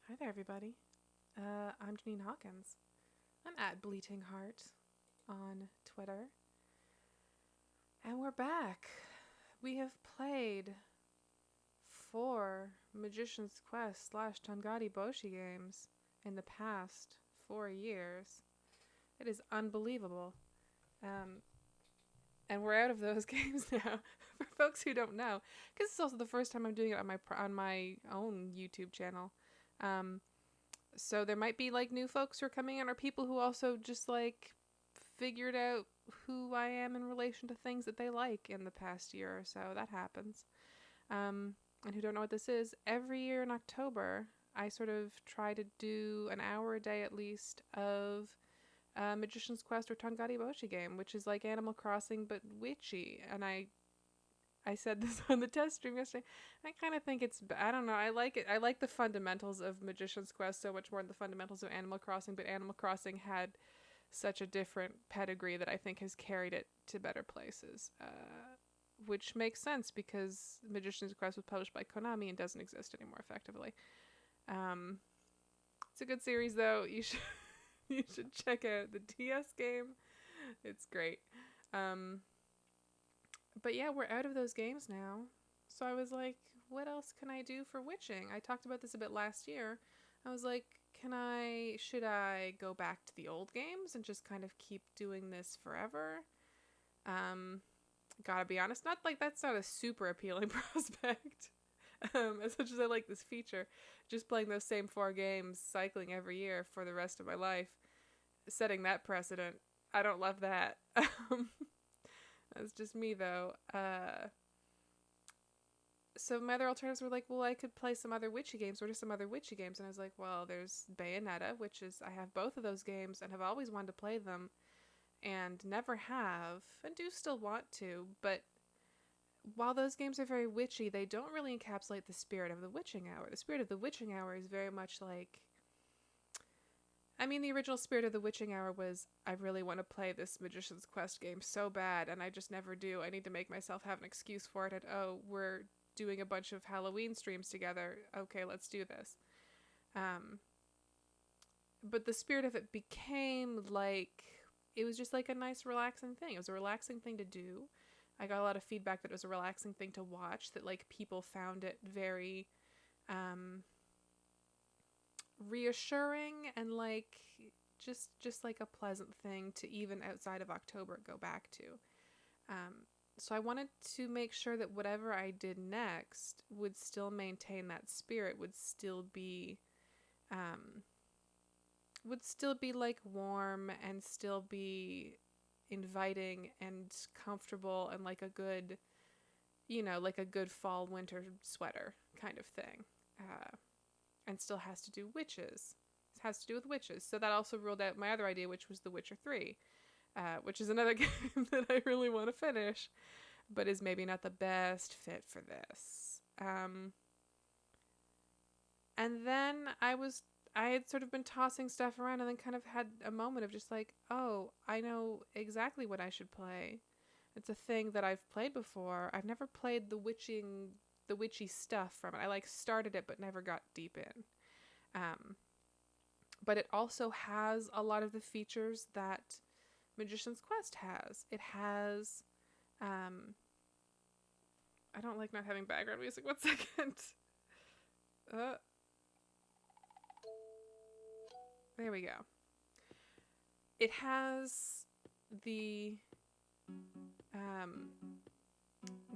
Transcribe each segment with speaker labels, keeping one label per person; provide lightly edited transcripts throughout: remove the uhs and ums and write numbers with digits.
Speaker 1: Hi there, everybody. I'm Janine Hawkins. I'm at Bleating Heart on Twitter. And we're back. We have played 4 Magician's Quest / Tongari Boushi games in the past 4 years. It is unbelievable. And we're out of those games now. For folks who don't know, because it's also the first time I'm doing it on my own YouTube channel. So there might be like new folks who are coming in, or people who also just like figured out who I am in relation to things that they like in the past year or so. That happens. And who don't know what this is, every year in October, I sort of try to do an hour a day at least of Magician's Quest or Tongari Boushi game, which is like Animal Crossing but witchy. And I said this on the test stream yesterday. I kind of think I don't know. I like it. I like the fundamentals of Magician's Quest so much more than the fundamentals of Animal Crossing. But Animal Crossing had such a different pedigree that I think has carried it to better places. Which makes sense because Magician's Quest was published by Konami and doesn't exist anymore effectively. It's a good series though. You should check out the DS game. It's great. But yeah, we're out of those games now. So I was like, what else can I do for witching? I talked about this a bit last year. I was like, should I go back to the old games and just kind of keep doing this forever? Gotta be honest, that's not a super appealing prospect. As much as I like this feature, just playing those same 4 games, cycling every year for the rest of my life, setting that precedent, I don't love that. That's just me, though. So my other alternatives were like, well, I could play some other witchy games. What are some other witchy games? And I was like, well, there's Bayonetta, which is, I have both of those games and have always wanted to play them and never have, and do still want to. But while those games are very witchy, they don't really encapsulate the spirit of the witching hour. The spirit of the witching hour is very much like, the original spirit of the witching hour was, I really want to play this Magician's Quest game so bad, and I just never do. I need to make myself have an excuse for it, and we're doing a bunch of Halloween streams together. Okay, let's do this. But the spirit of it became like, it was just like a nice relaxing thing. It was a relaxing thing to do. I got a lot of feedback that it was a relaxing thing to watch, that like people found it very reassuring and like just like a pleasant thing to even outside of October go back to. So I wanted to make sure that whatever I did next would still maintain that spirit, um, would still be like warm and still be inviting and comfortable and like a good, like a good fall winter sweater kind of thing. And still has to do witches. It has to do with witches. So that also ruled out my other idea, which was The Witcher 3, which is another game that I really want to finish, but is maybe not the best fit for this. And then I had sort of been tossing stuff around and then kind of had a moment of just like, oh, I know exactly what I should play. It's a thing that I've played before. I've never played the witchy stuff from it. I like started it but never got deep in. But it also has a lot of the features that Magician's Quest has. It has I don't like not having background music. 1 second. There we go. It has the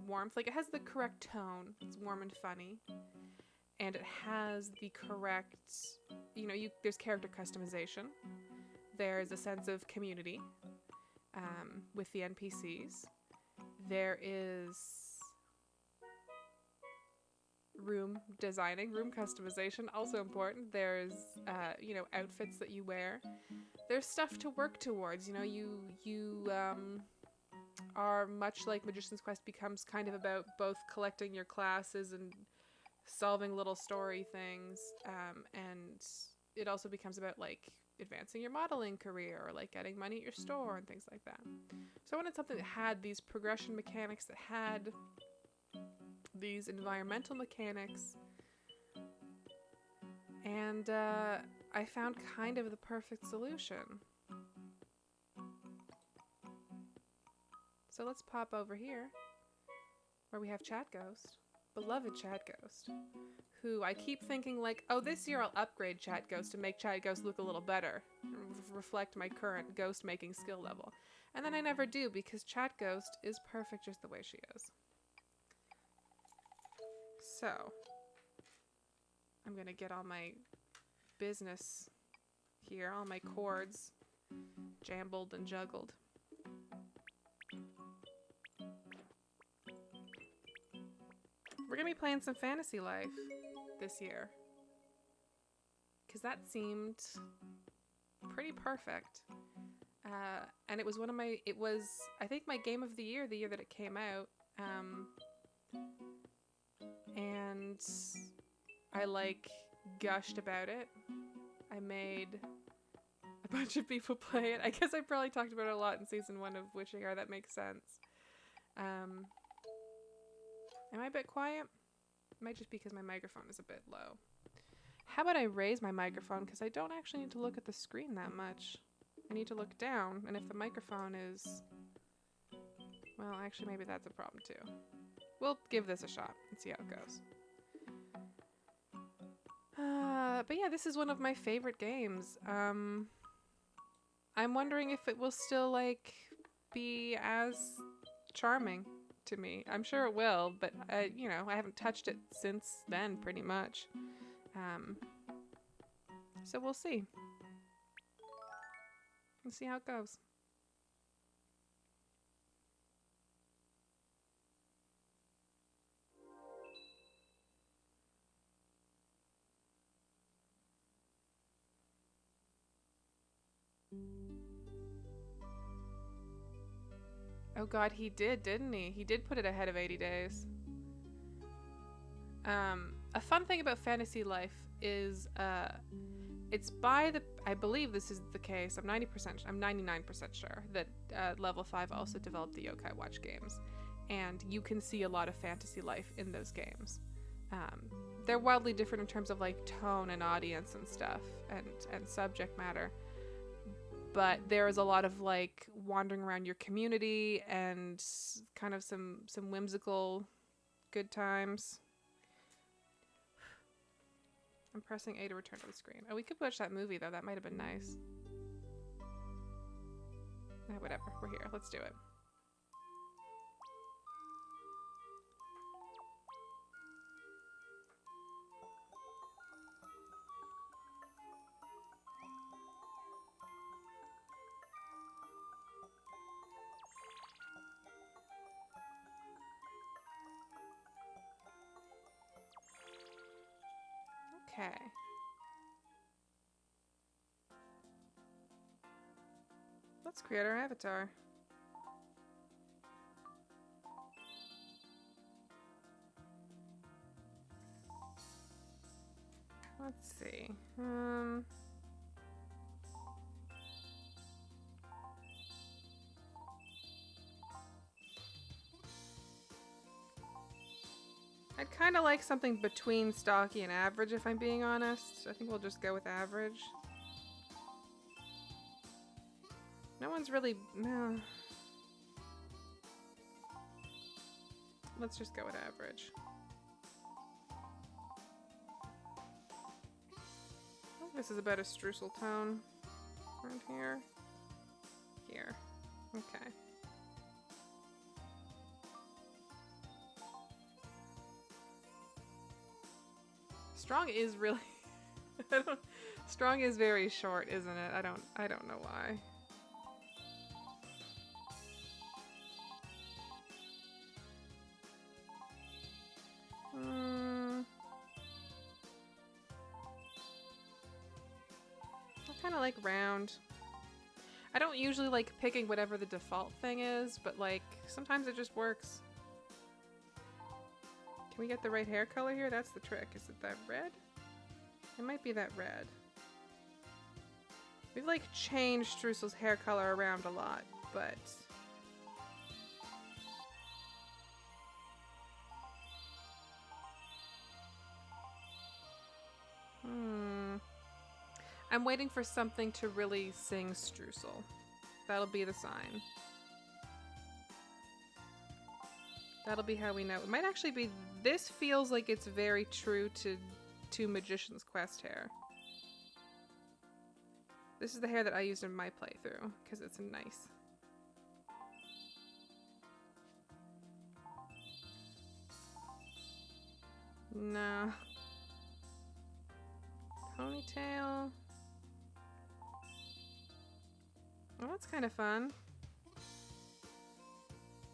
Speaker 1: warmth, like it has the correct tone. It's warm and funny, and it has the correct, there's character customization. There's a sense of community with the NPCs. There is room designing, room customization, also important. There's outfits that you wear. There's stuff to work towards. You are much like Magician's Quest becomes kind of about both collecting your classes and solving little story things, and it also becomes about like advancing your modeling career or like getting money at your store and things like that. So I wanted something that had these progression mechanics, that had these environmental mechanics, and I found kind of the perfect solution. So let's pop over here where we have Chat Ghost, beloved Chat Ghost, who I keep thinking like, oh, this year I'll upgrade Chat Ghost to make Chat Ghost look a little better, reflect my current ghost making skill level. And then I never do, because Chat Ghost is perfect just the way she is. So I'm gonna get all my business here, all my chords jambled and juggled. We're gonna be playing some Fantasy Life this year, because that seemed pretty perfect. And it was I think my game of the year that it came out. And I like gushed about it. I made a bunch of people play it. I guess I probably talked about it a lot in season 1 of Witching Hour. That makes sense. Am I a bit quiet? It might just be because my microphone is a bit low. How about I raise my microphone, because I don't actually need to look at the screen that much. I need to look down, and if the microphone is... Well, actually, maybe that's a problem too. We'll give this a shot and see how it goes. But yeah, this is one of my favorite games. I'm wondering if it will still like be as charming to me. I'm sure it will, but I haven't touched it since then, pretty much. So we'll see. We'll see how it goes. Oh god, he did, didn't he? He did put it ahead of 80 days. A fun thing about Fantasy Life is it's by the... I believe this is the case. I'm 99% sure that Level 5 also developed the Yokai Watch games. And you can see a lot of Fantasy Life in those games. They're wildly different in terms of like tone and audience and stuff and subject matter. But there is a lot of like wandering around your community and kind of some whimsical good times. I'm pressing A to return to the screen. Oh, we could watch that movie, though. That might have been nice. Whatever. We're here. Let's do it. Okay. Let's create our avatar. Let's see. I'd kind of like something between stocky and average, if I'm being honest. I think we'll just go with average. No one's really... No. Let's just go with average. I think this is about a streusel tone. Around here. Here. Okay. Strong is really... Strong is very short, isn't it? I don't know why. I kind of like round. I don't usually like picking whatever the default thing is, but like sometimes it just works. Can we get the right hair color here? That's the trick. Is it that red? It might be that red. We've like changed Streusel's hair color around a lot, but... I'm waiting for something to really sing Streusel. That'll be the sign. That'll be how we know. It might actually be... This feels like it's very true to Magician's Quest hair. This is the hair that I used in my playthrough, because it's nice. No. Ponytail. Oh, that's kind of fun.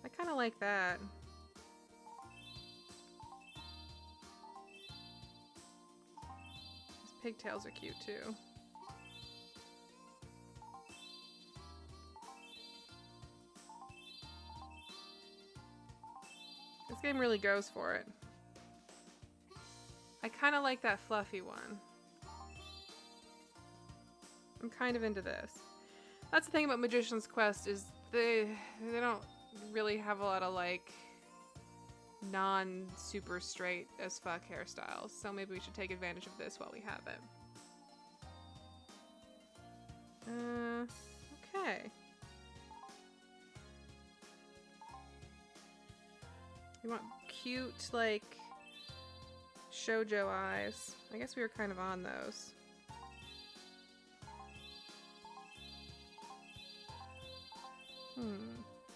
Speaker 1: I kind of like that. His pigtails are cute too. This game really goes for it. I kind of like that fluffy one. I'm kind of into this. That's the thing about Magician's Quest is they don't really have a lot of like non-super straight as fuck hairstyles, so maybe we should take advantage of this while we have it. Okay. You want cute, like, Shoujo eyes. I guess we were kind of on those.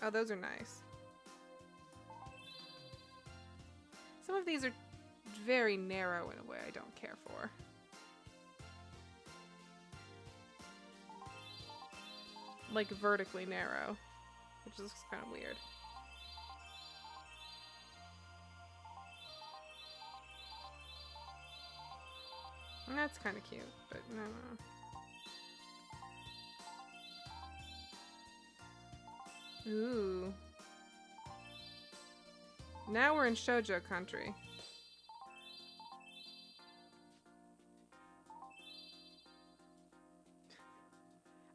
Speaker 1: Oh, those are nice. Some of these are very narrow in a way I don't care for. Like vertically narrow, which is kind of weird. And that's kind of cute, but no. Ooh. Now we're in Shoujo country.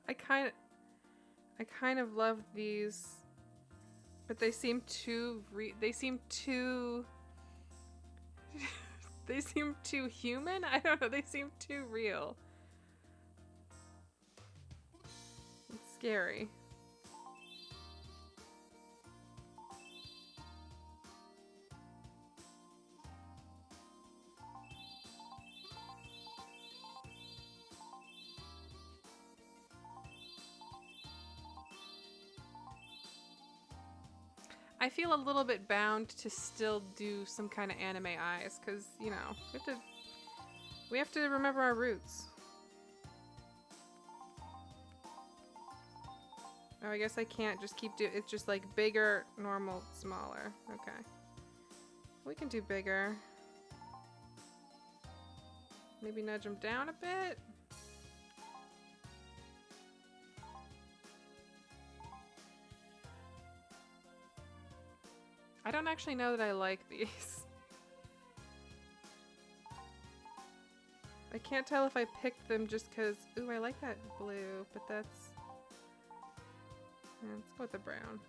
Speaker 1: I kind of love these, but they seem too they seem too they seem too human? I don't know, they seem too real. It's scary. I feel a little bit bound to still do some kind of anime eyes, because, you know, we have to remember our roots. Oh, I guess I can't just keep doing, it's just like bigger, normal, smaller. Okay. We can do bigger. Maybe nudge them down a bit. I don't actually know that I like these. I can't tell if I picked them just because, ooh, I like that blue, but that's, yeah, let's go with the brown.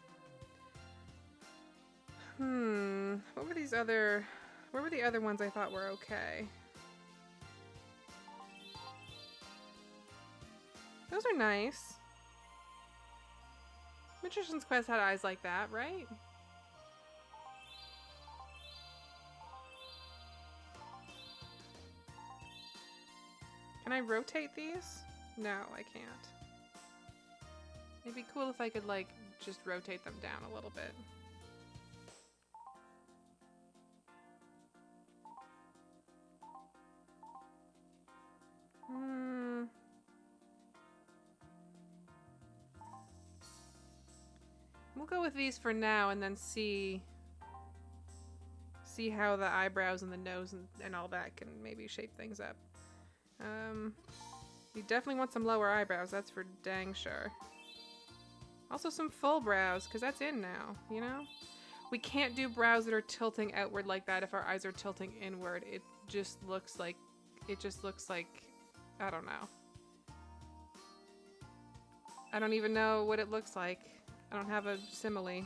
Speaker 1: What were these other, where were the other ones I thought were okay? Those are nice. Magician's Quest had eyes like that, right? Can I rotate these? No, I can't. It'd be cool if I could, like, just rotate them down a little bit. We'll go with these for now and then see how the eyebrows and the nose and all that can maybe shape things up. We definitely want some lower eyebrows, that's for dang sure. Also some full brows, because that's in now, you know? We can't do brows that are tilting outward like that if our eyes are tilting inward. It just looks like, I don't know. I don't even know what it looks like. I don't have a simile.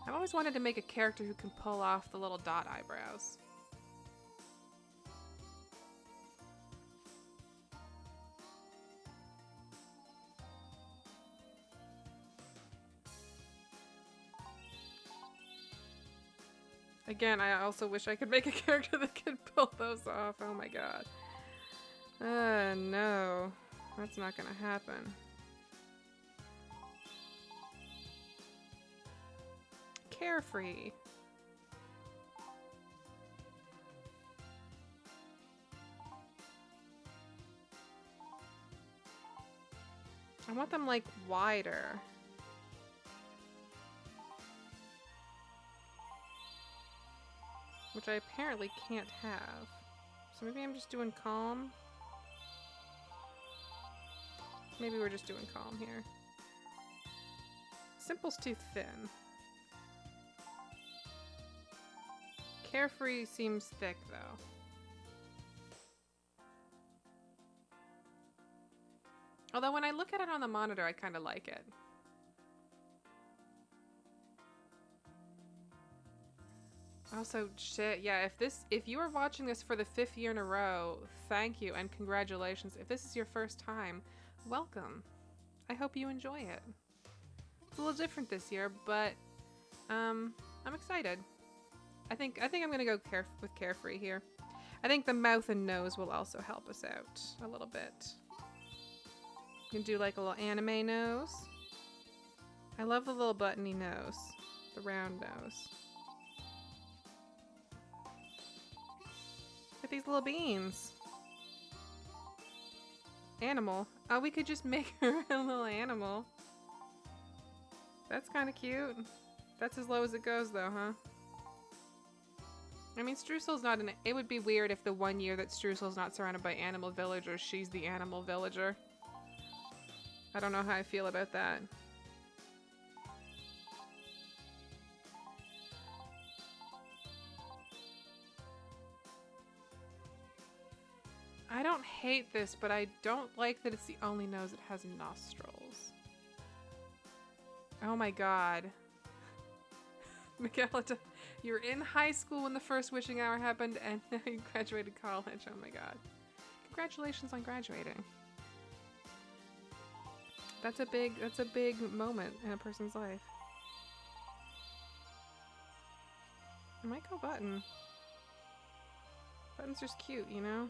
Speaker 1: I've always wanted to make a character who can pull off the little dot eyebrows. Again, I also wish I could make a character that could pull those off. Oh my god. No. That's not gonna happen. Carefree. I want them, like, wider. Which I apparently can't have. So maybe I'm just doing calm. Maybe we're just doing calm here. Simple's too thin. Carefree seems thick, though. Although when I look at it on the monitor, I kind of like it. Also, shit, yeah, if you are watching this for the 5th year in a row, thank you and congratulations. If this is your first time, welcome. I hope you enjoy it. It's a little different this year, but I'm excited. I think I'm gonna go with Carefree here. I think the mouth and nose will also help us out a little bit. You can do like a little anime nose. I love the little buttony nose, the round nose. Look at these little beans. Animal. Oh, we could just make her a little animal. That's kind of cute. That's as low as it goes, though, huh? I mean, Streusel's not in it. It would be weird if the one year that Streusel's not surrounded by animal villagers, she's the animal villager. I don't know how I feel about that. I don't hate this, but I don't like that it's the only nose that has nostrils. Oh my god. Miguel, you're in high school when the first wishing hour happened, and now you graduated college. Oh my god. Congratulations on graduating. That's a big moment in a person's life. I might go button. Button's just cute, you know?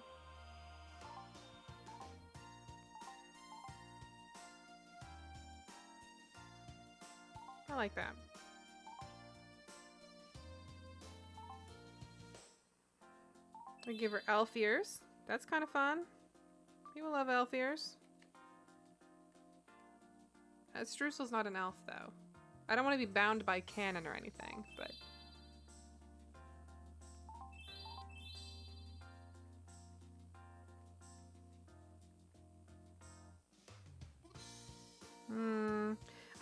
Speaker 1: I like that. We give her elf ears. That's kind of fun. People love elf ears. Streusel's not an elf, though. I don't want to be bound by canon or anything, but...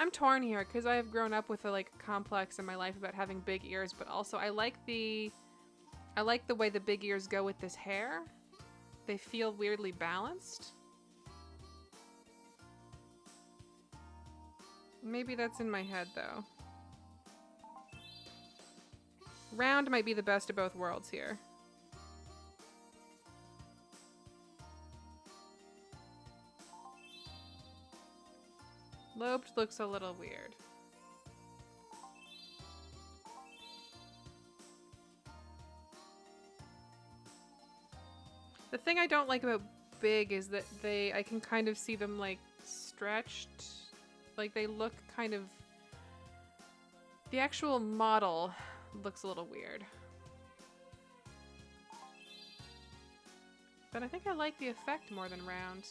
Speaker 1: I'm torn here, because I have grown up with a, like, complex in my life about having big ears, but also I like the way the big ears go with this hair. They feel weirdly balanced. Maybe that's in my head, though. Round might be the best of both worlds here. Lobed looks a little weird. The thing I don't like about big is that I can kind of see them like stretched. Like they look kind of, the actual model looks a little weird. But I think I like the effect more than round.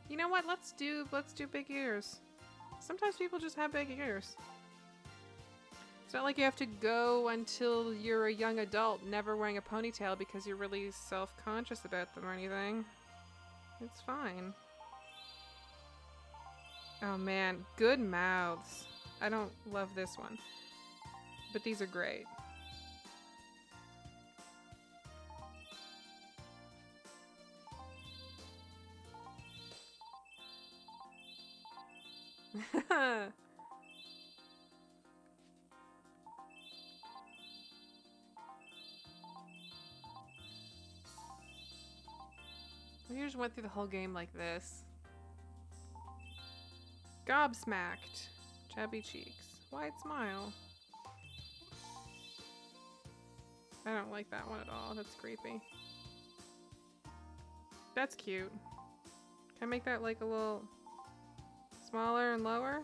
Speaker 1: You know what? Let's do big ears. Sometimes people just have big ears. It's not like you have to go until you're a young adult never wearing a ponytail because you're really self-conscious about them or anything. It's fine. Oh man, good mouths. I don't love this one, but these are great. We just went through the whole game like this. Gobsmacked. Chubby cheeks. Wide smile. I don't like that one at all. That's creepy. That's cute. Can I make that like a little smaller and lower?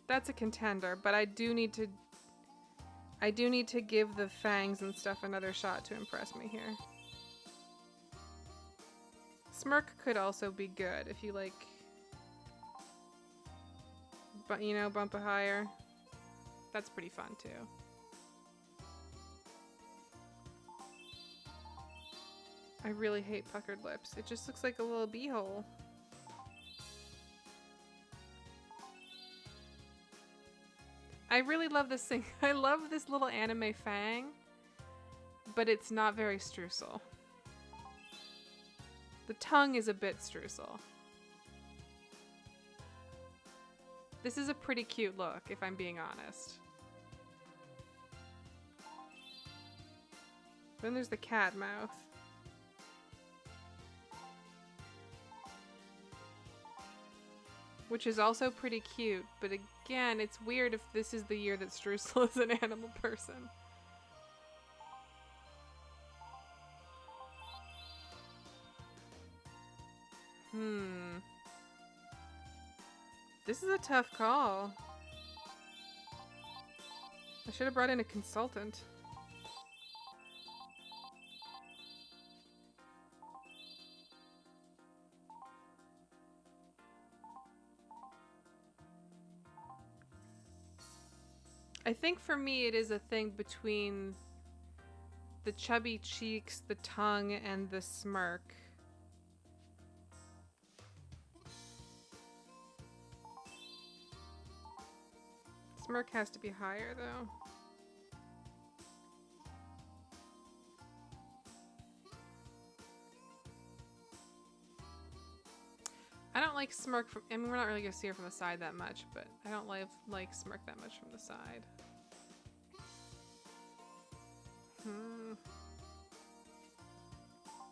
Speaker 1: That's a contender, but I do need to give the fangs and stuff another shot to impress me here. Smirk could also be good if you like, but you know, bump it higher. That's pretty fun too. I really hate puckered lips. It just looks like a little beehole. I really love this thing. I love this little anime fang, but it's not very streusel. The tongue is a bit streusel. This is a pretty cute look, if I'm being honest. Then there's the cat mouth. Which is also pretty cute, but again, it's weird if this is the year that Streusel is an animal person. This is a tough call. I should have brought in a consultant. I think for me it is a thing between the chubby cheeks, the tongue, and the smirk. Smirk has to be higher though. I don't like smirk from, I mean, we're not really gonna see her from the side that much, but I don't like smirk that much from the side.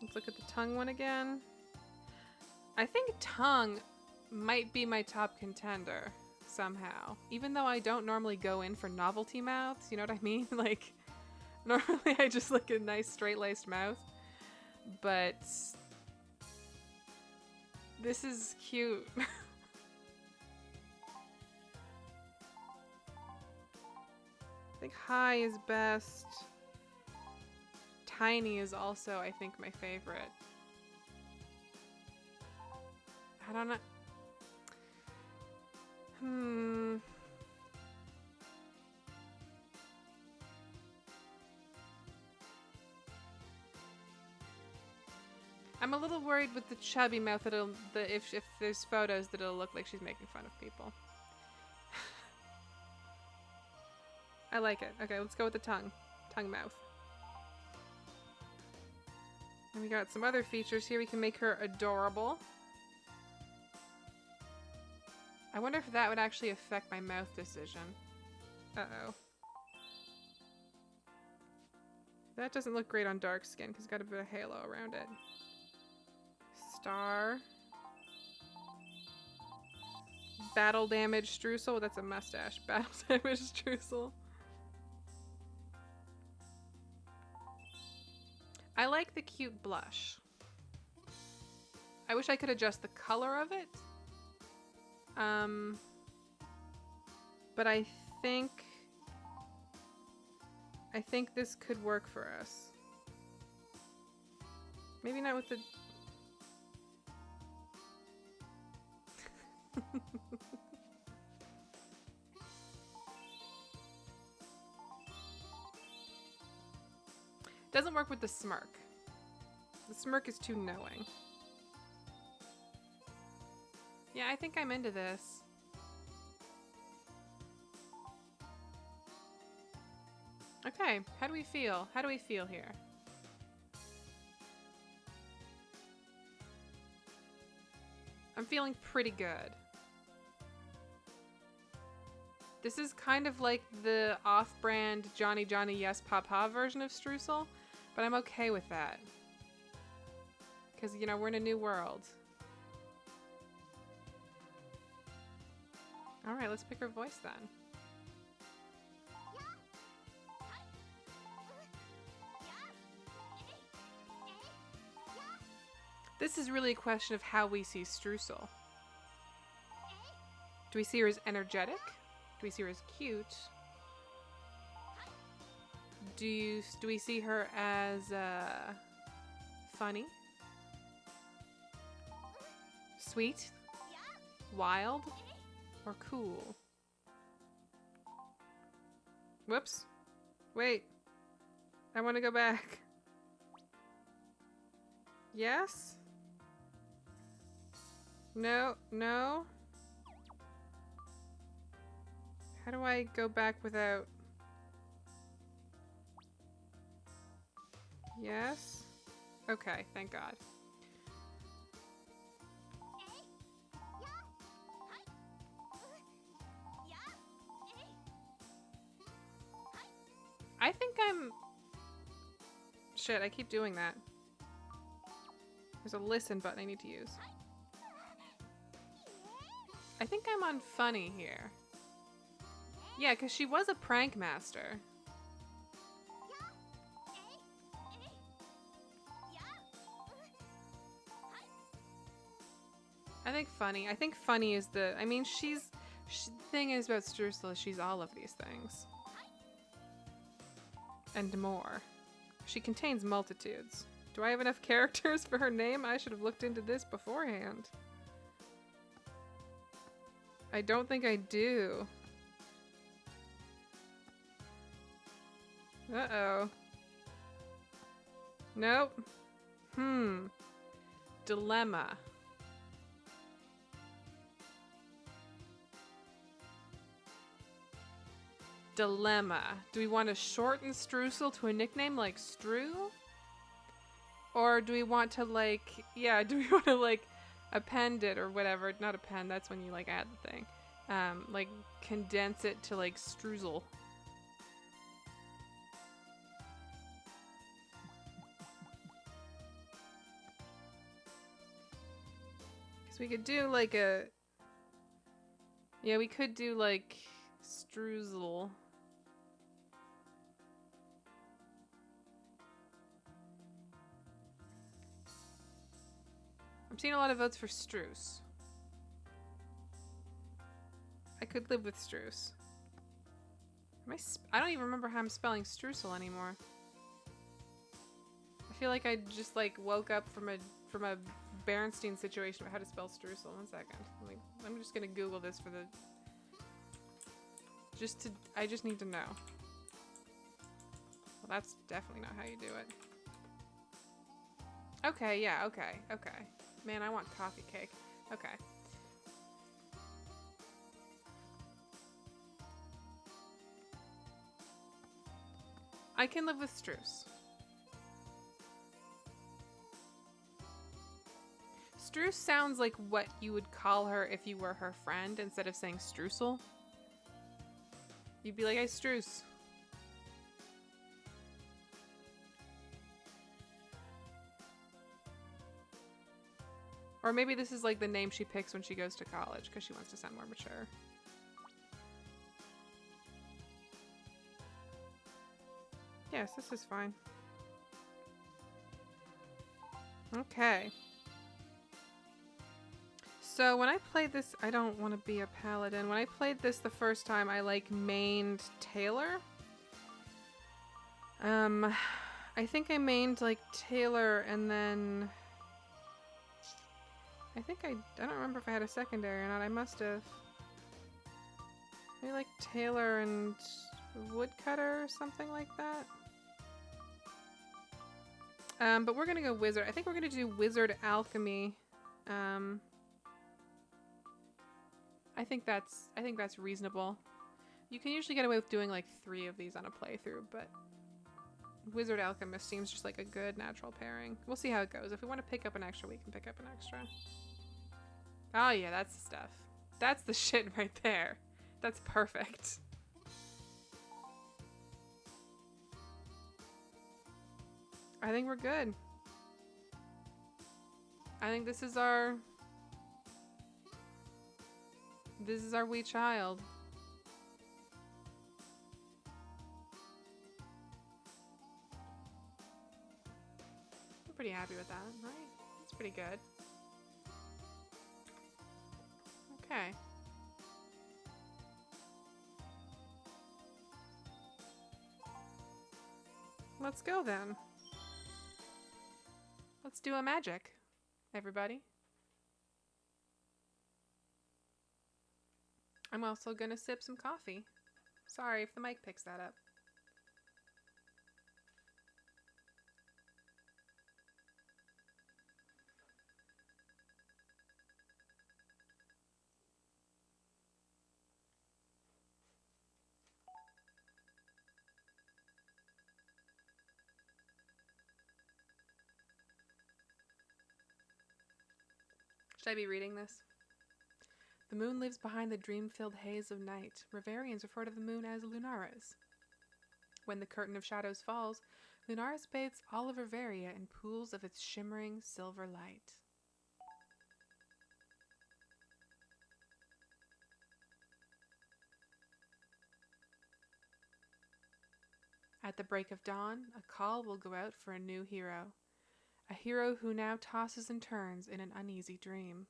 Speaker 1: Let's look at the tongue one again. I think tongue might be my top contender somehow. Even though I don't normally go in for novelty mouths, you know what I mean? Like, Normally I just like a nice straight-laced mouth, but this is cute. I think high is best. Tiny is also, I think, my favorite. I don't know. I'm a little worried with the chubby mouth that if there's photos that it'll look like she's making fun of people. I like it. Okay, let's go with the tongue. Tongue mouth. And we got some other features here. We can make her adorable. I wonder if that would actually affect my mouth decision. Uh-oh. That doesn't look great on dark skin because it's got a bit of halo around it. Star. Battle damage streusel. That's a mustache. Battle damage streusel. I like the cute blush. I wish I could adjust the color of it. But I think this could work for us. Maybe not with the... Doesn't work with the smirk. The smirk is too knowing. Yeah, I think I'm into this. Okay, how do we feel? How do we feel here? I'm feeling pretty good. This is kind of like the off-brand Johnny Johnny Yes Papa version of streusel, but I'm okay with that. Because, you know, we're in a new world. Alright, let's pick her voice then. This is really a question of how we see streusel. Do we see her as energetic? Do we see her as cute? Do we see her as funny? Sweet? Wild? Or cool? Whoops. Wait. I want to go back. Yes? No, no. How do I go back without... Yes? Okay, thank God. I think I'm... Shit, I keep doing that. There's a listen button I need to use. I think I'm on funny here. Yeah, because she was a prank master. I think funny. I think funny is the... I mean, the thing is about streusel is she's all of these things. And more. She contains multitudes. Do I have enough characters for her name? I should have looked into this beforehand. I don't think I do. Uh-oh. Nope. Dilemma. Dilemma. Do we want to shorten streusel to a nickname like Strew? Or do we want to like, yeah, do we want to like append it or whatever? Not append, that's when you like add the thing. Like condense it to like streusel. Because we could do like a, yeah, we could do like streusel. seeing a lot of votes for Struce. I could live with Struce. I don't even remember how I'm spelling streusel anymore. I feel like I just like woke up from a Berenstein situation about how to spell streusel. 1 second. I'm just gonna Google this for the. I just need to know. Well, that's definitely not how you do it. Okay, yeah, okay. Man, I want coffee cake. Okay. I can live with Struce. Struce sounds like what you would call her if you were her friend instead of saying streusel. You'd be like, hey, Struce. Or maybe this is like the name she picks when she goes to college because she wants to sound more mature. Yes, this is fine. Okay. So when I played this, I don't want to be a paladin. When I played this the first time, I like mained Taylor. I think I mained like Taylor and then I don't remember if I had a secondary or not. I must have. Maybe like Taylor and Woodcutter or something like that. But we're gonna go Wizard. I think we're gonna do Wizard Alchemy. I think that's reasonable. You can usually get away with doing like 3 of these on a playthrough, but Wizard Alchemist seems just like a good natural pairing. We'll see how it goes. If we want to pick up an extra, we can pick up an extra. Oh yeah, that's the stuff. That's the shit right there. That's perfect. I think we're good. I think this is our wee child. I'm pretty happy with that, right? That's pretty good. Okay. Let's go then. Let's do a magic, everybody. I'm also gonna sip some coffee. Sorry if the mic picks that up. Should I be reading this? The moon lives behind the dream-filled haze of night. Rivarians refer to the moon as Lunaris. When the curtain of shadows falls, Lunaris bathes all of Riveria in pools of its shimmering silver light. At the break of dawn, a call will go out for a new hero. A hero who now tosses and turns in an uneasy dream.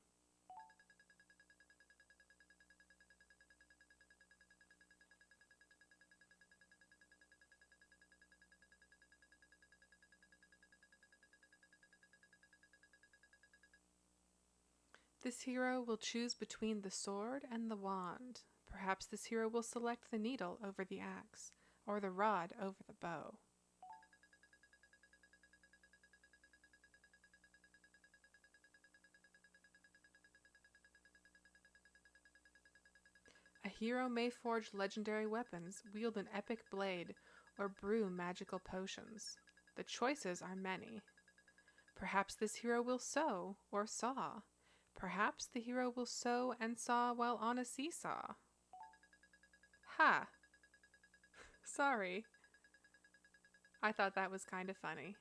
Speaker 1: This hero will choose between the sword and the wand. Perhaps this hero will select the needle over the axe, or the rod over the bow. A hero may forge legendary weapons, wield an epic blade, or brew magical potions. The choices are many. Perhaps this hero will sew or saw. Perhaps the hero will sew and saw while on a seesaw. Ha! Sorry. I thought that was kind of funny.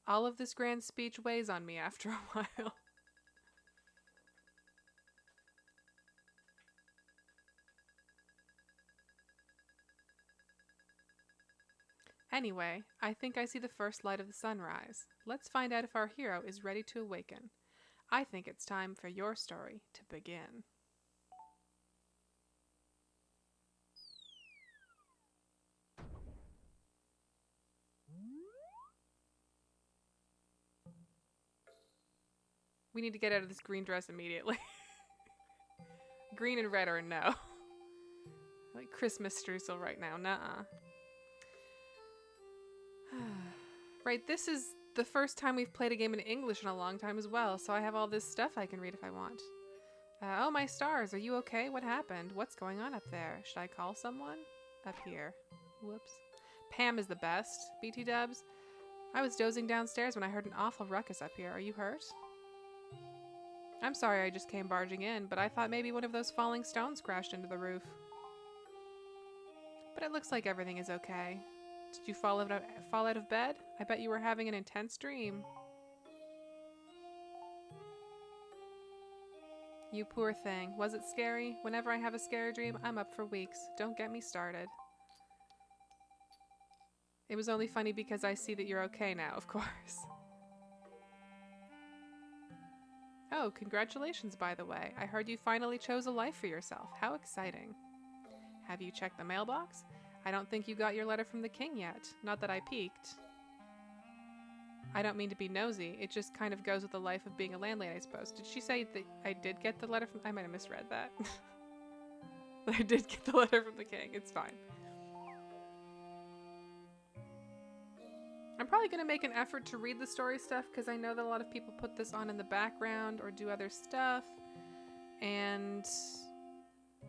Speaker 1: All of this grand speech weighs on me after a while. Anyway, I think I see the first light of the sunrise. Let's find out if our hero is ready to awaken. I think it's time for your story to begin. We need to get out of this green dress immediately. Green and red are a no. Like Christmas streusel right now. Nuh-uh. Right, this is the first time we've played a game in English in a long time as well, so I have all this stuff I can read if I want. Oh, my stars, are you okay? What happened? What's going on up there? Should I call someone? Up here. Whoops. Pam is the best. BT dubs. I was dozing downstairs when I heard an awful ruckus up here. Are you hurt? I'm sorry I just came barging in, but I thought maybe one of those falling stones crashed into the roof. But it looks like everything is okay. Did you fall out of bed? I bet you were having an intense dream. You poor thing. Was it scary? Whenever I have a scary dream, I'm up for weeks. Don't get me started. It was only funny because I see that you're okay now, of course. Oh, congratulations, by the way. I heard you finally chose a life for yourself. How exciting. Have you checked the mailbox? I don't think you got your letter from the king yet. Not that I peeked. I don't mean to be nosy. It just kind of goes with the life of being a landlady, I suppose. Did she say that I did get the letter from... I might have misread that. But I did get the letter from the king. It's fine. I'm probably going to make an effort to read the story stuff because I know that a lot of people put this on in the background or do other stuff. And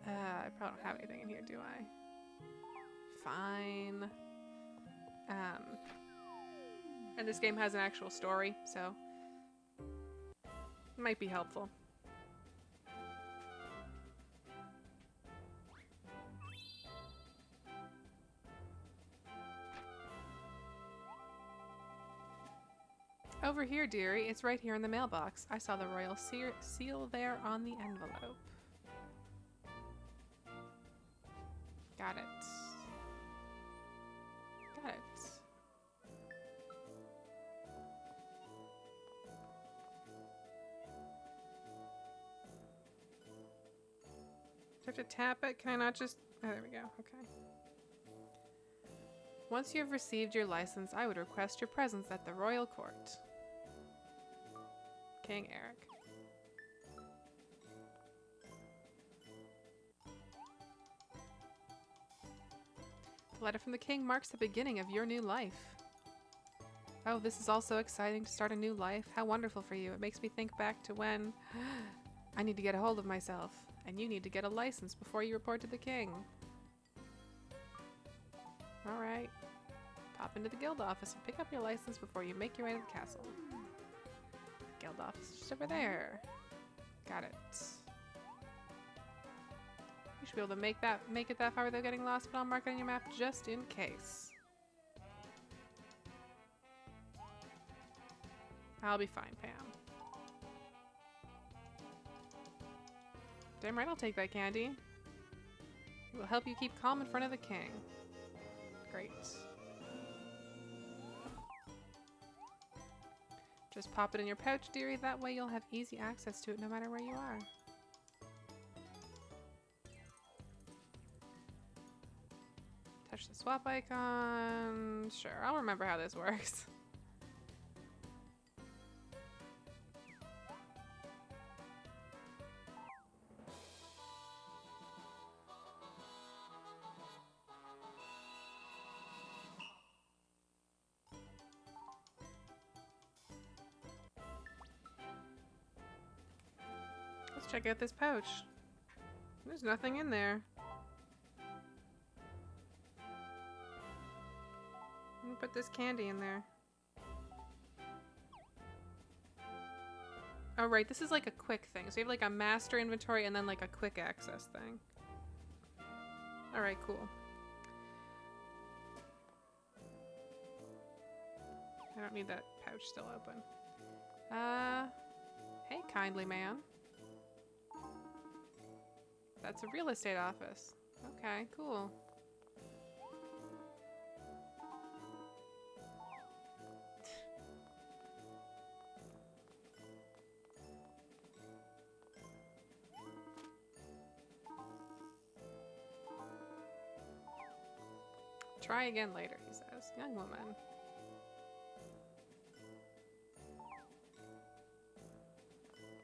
Speaker 1: I probably don't have anything in here, do I? Fine. And this game has an actual story, so it might be helpful. Over here, dearie. It's right here in the mailbox. I saw the royal seal there on the envelope. Got it. Got it. Do I have to tap it? Can I not just... Oh, there we go. Okay. Once you have received your license, I would request your presence at the royal court. King Eric. The letter from the king marks the beginning of your new life. Oh, this is also exciting to start a new life. How wonderful for you. It makes me think back to when I need to get a hold of myself, and you need to get a license before you report to the king. Alright. Pop into the guild office and pick up your license before you make your way to the castle. Guild office is just over there. Got it. You should be able to make it that far without getting lost, but I'll mark it on your map just in case. I'll be fine, Pam. Damn right I'll take that candy. It will help you keep calm in front of the king. Great. Just pop it in your pouch, dearie. That way you'll have easy access to it no matter where you are. Touch the swap icon. Sure, I'll remember how this works. Let's check out this pouch. There's nothing in there. Let me put this candy in there. Oh right, this is like a quick thing. So you have like a master inventory and then like a quick access thing. Alright, cool. I don't need that pouch still open. Hey kindly man. That's a real estate office. Okay, cool. Try again later, he says. Young woman.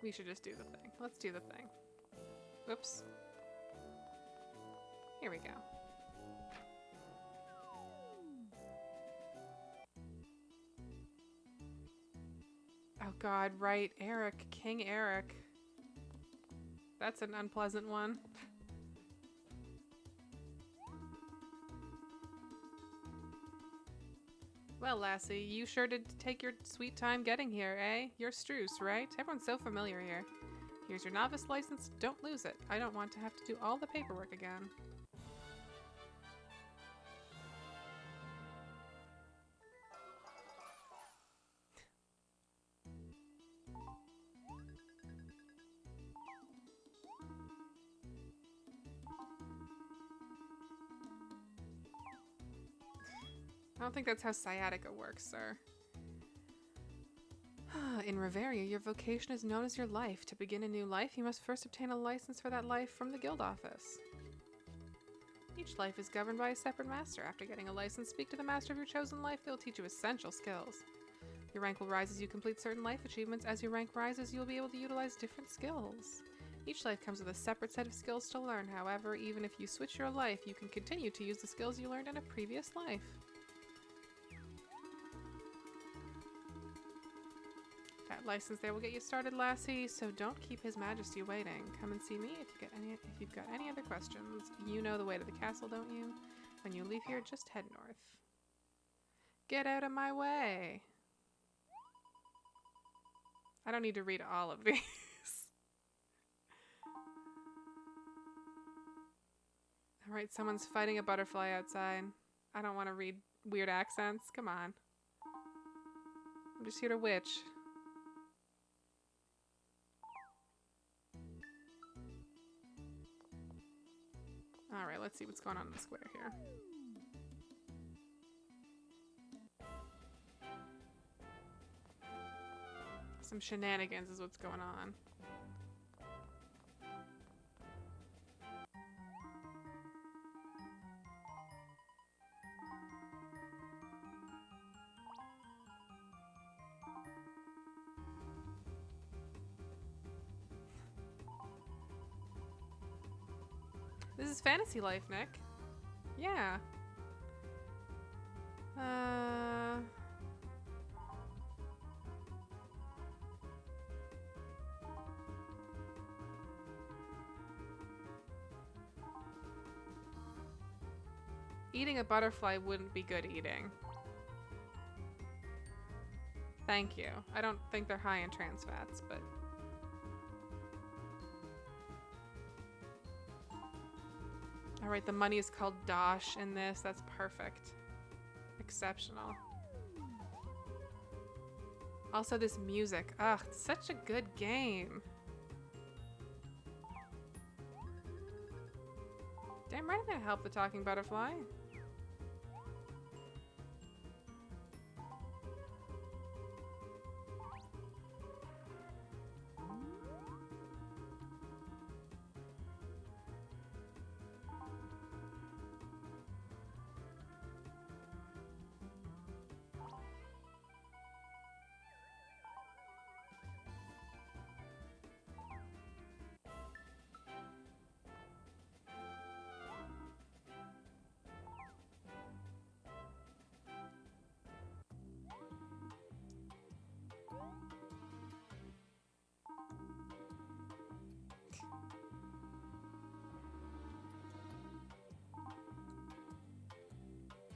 Speaker 1: We should just do the thing. Let's do the thing. Whoops. Here we go. Oh god, right. Eric. King Eric. That's an unpleasant one. Well, lassie, you sure did take your sweet time getting here, eh? You're Struce, right? Everyone's so familiar here. Here's your novice license. Don't lose it. I don't want to have to do all the paperwork again. I don't think that's how sciatica works, sir. In Reveria, your vocation is known as your life. To begin a new life, you must first obtain a license for that life from the guild office. Each life is governed by a separate master. After getting a license, speak to the master of your chosen life. They will teach you essential skills. Your rank will rise as you complete certain life achievements. As your rank rises, you will be able to utilize different skills. Each life comes with a separate set of skills to learn. However, even if you switch your life, you can continue to use the skills you learned in a previous life. That license there will get you started, lassie, so don't keep His Majesty waiting. Come and see me if you've got any other questions. You know the way to the castle, don't you? When you leave here, just head north. Get out of my way! I don't need to read all of these. Alright, someone's fighting a butterfly outside. I don't want to read weird accents. Come on. I'm just here to witch. Alright, let's see what's going on in the square here. Some shenanigans is what's going on. This is fantasy life, Nick. Yeah. Eating a butterfly wouldn't be good eating. Thank you. I don't think they're high in trans fats, but... Alright, the money is called Dosh in this. That's perfect. Exceptional. Also, this music. Ugh, it's such a good game. Damn right I'm gonna help the talking butterfly.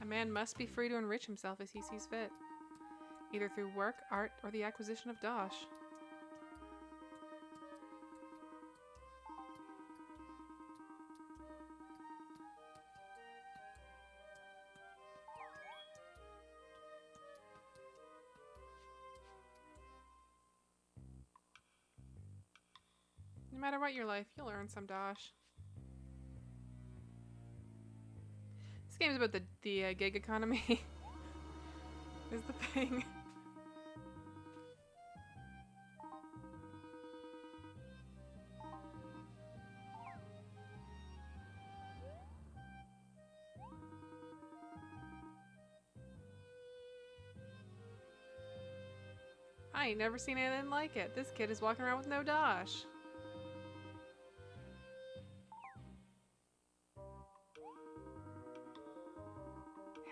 Speaker 1: A man must be free to enrich himself as he sees fit, either through work, art, or the acquisition of Dosh. No matter what your life, you'll earn some Dosh. This game's about the gig economy. Is the thing. I ain't never seen anything like it. This kid is walking around with no dosh.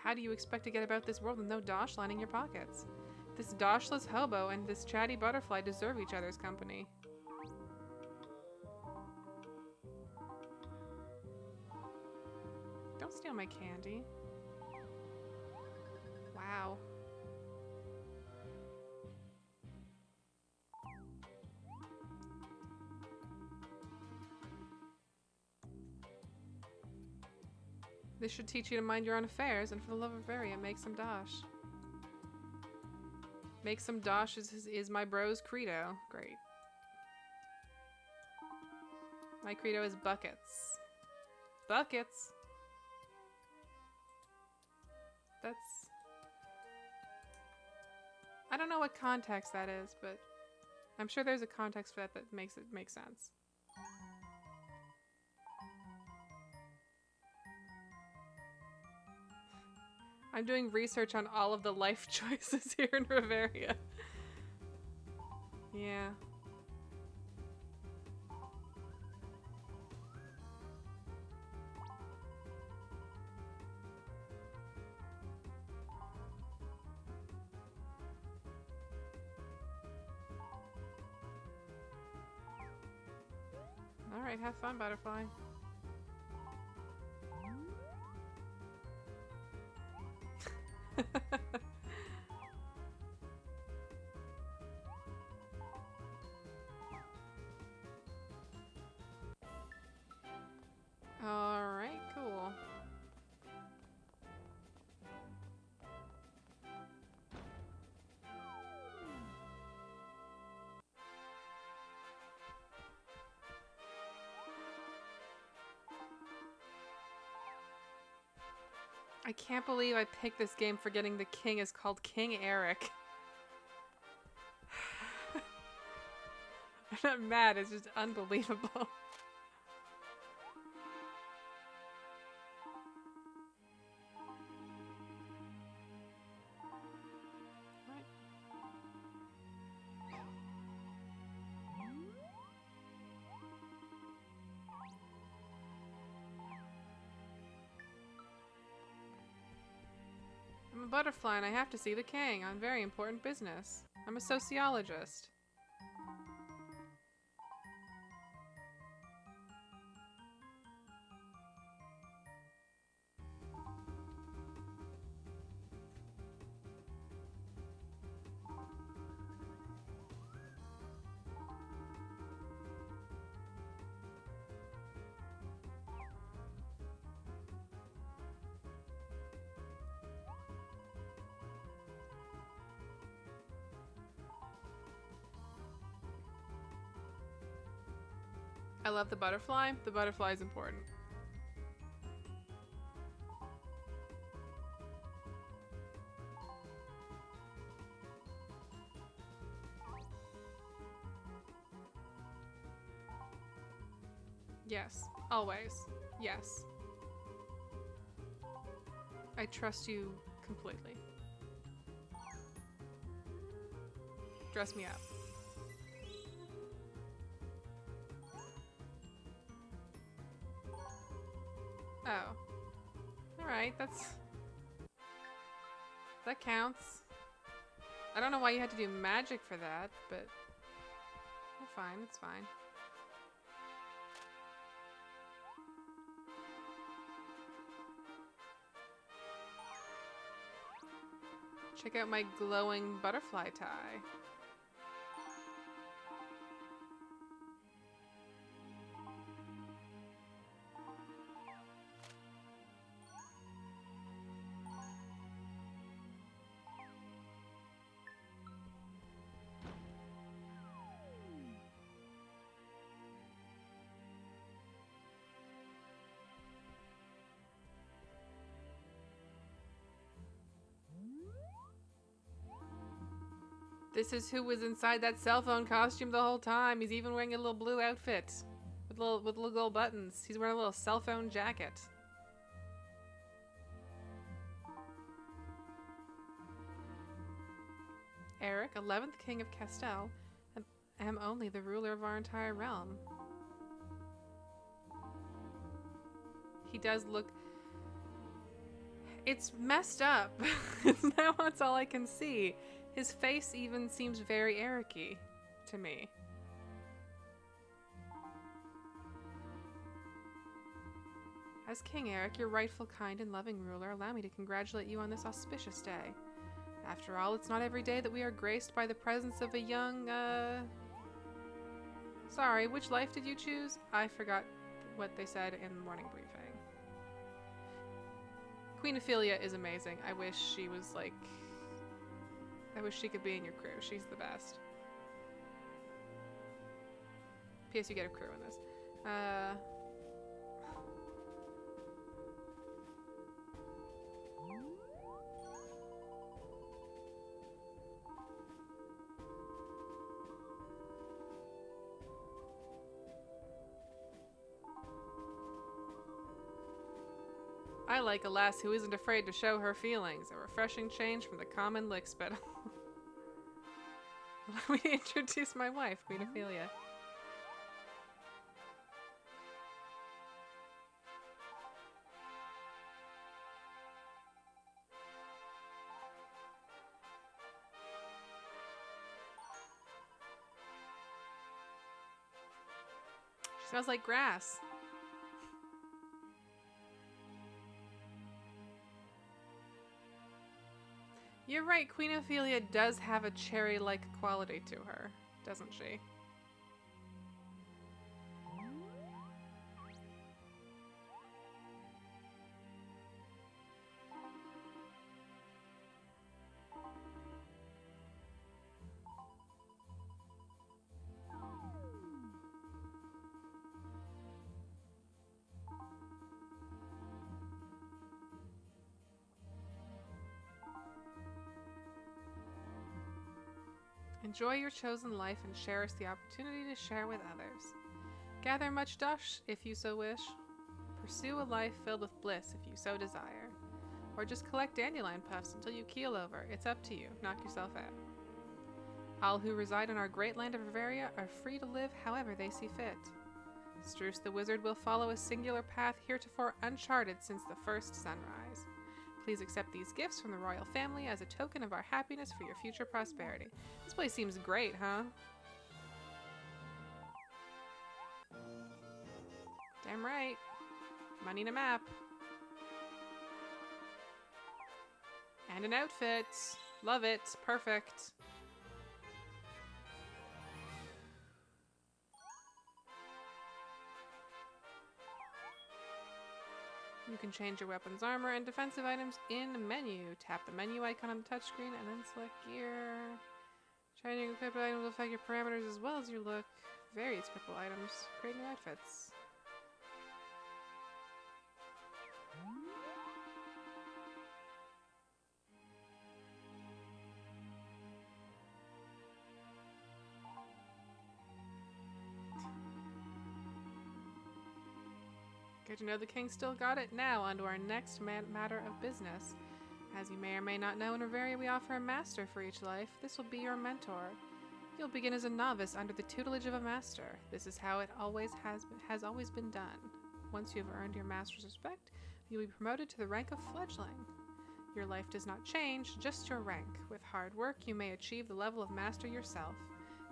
Speaker 1: How do you expect to get about this world with no dosh lining your pockets? This doshless hobo and this chatty butterfly deserve each other's company. Don't steal my candy. Wow. This should teach you to mind your own affairs, and for the love of Varia, make some dosh. Make some dosh is my bro's credo. Great. My credo is buckets. Buckets! That's... I don't know what context that is, but I'm sure there's a context for that that makes it make sense. I'm doing research on all of the life choices here in Riveria. Yeah. Alright, have fun, butterfly. Alright, cool. I can't believe I picked this game forgetting the king is called King Eric. I'm not mad, it's just unbelievable. I'm a butterfly and I have to see the king on very important business. I'm a sociologist. I love the butterfly. The butterfly is important. Yes, always. Yes. I trust you completely. Dress me up. Oh. Alright, that counts. I don't know why you had to do magic for that, but we're fine, it's fine. Check out my glowing butterfly tie. This is who was inside that cell phone costume the whole time. He's even wearing a little blue outfit with little gold buttons. He's wearing a little cell phone jacket. Eric, 11th King of Castel, am only the ruler of our entire realm. He does look... It's messed up. Now that's all I can see. His face even seems very Eric-y to me. As King Eric, your rightful, kind, and loving ruler, allow me to congratulate you on this auspicious day. After all, it's not every day that we are graced by the presence of a young, Sorry, which life did you choose? I forgot what they said in the morning briefing. Queen Ophelia is amazing. I wish she was like... I wish she could be in your crew. She's the best. P.S. You get a crew in this. I like a lass who isn't afraid to show her feelings. A refreshing change from the common lickspittle. Allow me to introduce my wife, Queen Ophelia. She smells like grass. You're right, Queen Ophelia does have a cherry-like quality to her, doesn't she? Enjoy your chosen life and cherish the opportunity to share with others. Gather much dust if you so wish. Pursue a life filled with bliss if you so desire. Or just collect dandelion puffs until you keel over. It's up to you. Knock yourself out. All who reside in our great land of Bavaria are free to live however they see fit. Struce the wizard will follow a singular path heretofore uncharted since the first sunrise. Please accept these gifts from the royal family as a token of our happiness for your future prosperity. This place seems great, huh? Damn right. Money and a map. And an outfit. Love it. Perfect. You can change your weapons, armor, and defensive items in the menu. Tap the menu icon on the touchscreen and then select gear. Changing your equipped items will affect your parameters as well as your look. Various equipable items. Create new outfits. Good to know the king still got it. Now, on to our next matter of business. As you may or may not know, in Bavaria we offer a master for each life. This will be your mentor. You'll begin as a novice under the tutelage of a master. This is how it has always been done. Once you have earned your master's respect, you'll be promoted to the rank of fledgling. Your life does not change, just your rank. With hard work, you may achieve the level of master yourself.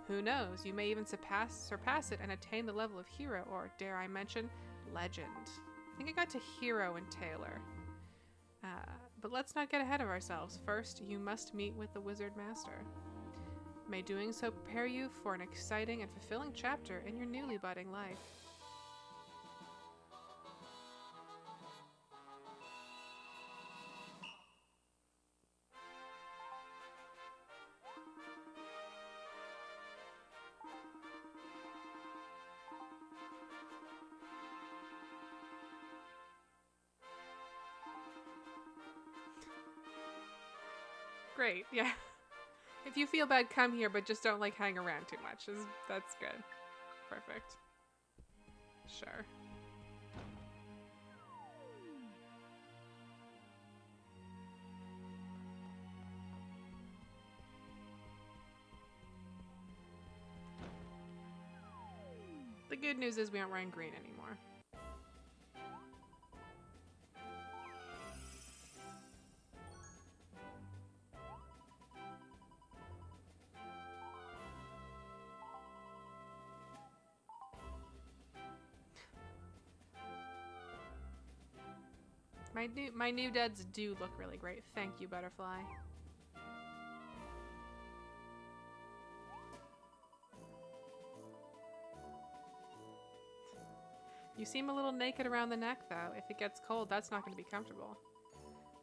Speaker 1: Who knows, you may even surpass it and attain the level of hero, or, dare I mention, legend. I think I got to hero in Taylor. But let's not get ahead of ourselves. First, you must meet with the Wizard Master. May doing so prepare you for an exciting and fulfilling chapter in your newly budding life. Great, yeah. If you feel bad, come here, but just don't, like, hang around too much. That's good. Perfect. Sure. The good news is we aren't wearing green anymore. My new duds do look really great. Thank you, Butterfly. You seem a little naked around the neck, though. If it gets cold, that's not going to be comfortable.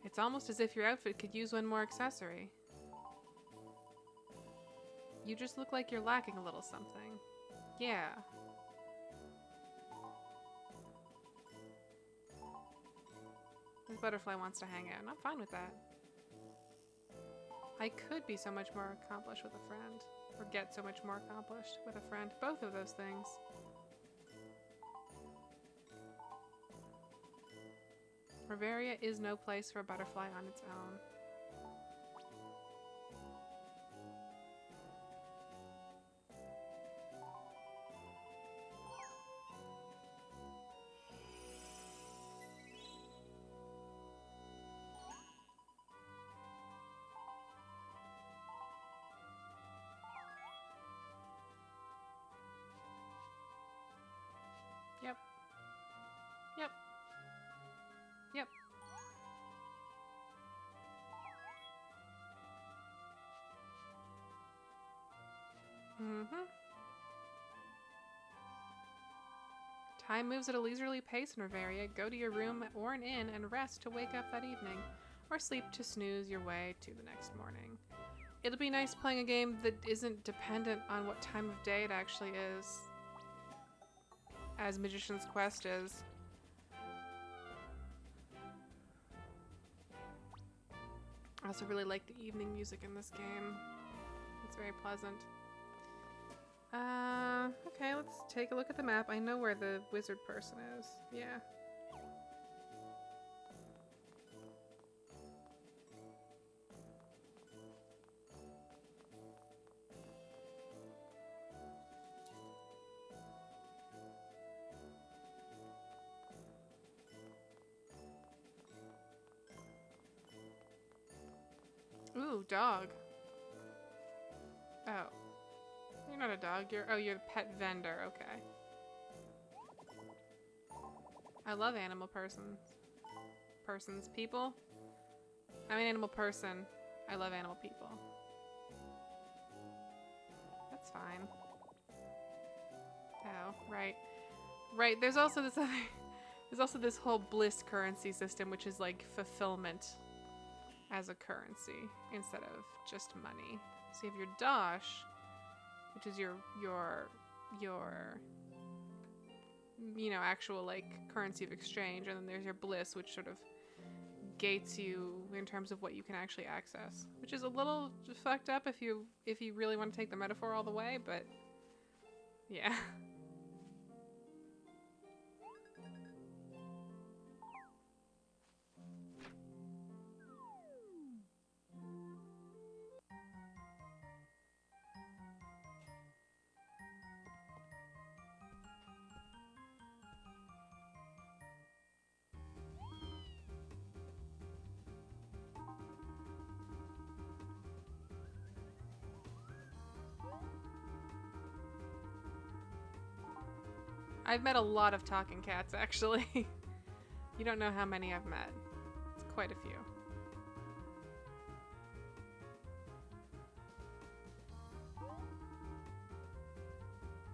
Speaker 1: It's almost as if your outfit could use one more accessory. You just look like you're lacking a little something. Yeah. This butterfly wants to hang out, and I'm fine with that. I could be so much more accomplished with a friend. Or get so much more accomplished with a friend. Both of those things. Reveria is no place for a butterfly on its own. Yep. Yep. Yep. Mm-hmm. Time moves at a leisurely pace in Reveria. Go to your room or an inn and rest to wake up that evening, or sleep to snooze your way to the next morning. It'll be nice playing a game that isn't dependent on what time of day it actually is, as Magician's Quest is. I also really like the evening music in this game. It's very pleasant. Okay, let's take a look at the map. I know where the wizard person is. Yeah. Ooh, dog. Oh. You're not a dog, you're the pet vendor, okay. I love animal persons. People? I'm an animal person. I love animal people. That's fine. Oh, right. Right, there's also this other... There's also this whole bliss currency system, which is like fulfillment as a currency instead of just money. So you have your dosh, which is your you know, actual like currency of exchange, and then there's your bliss, which sort of gates you in terms of what you can actually access, which is a little fucked up if you really want to take the metaphor all the way, but yeah. I've met a lot of talking cats, actually. You don't know how many I've met. It's quite a few.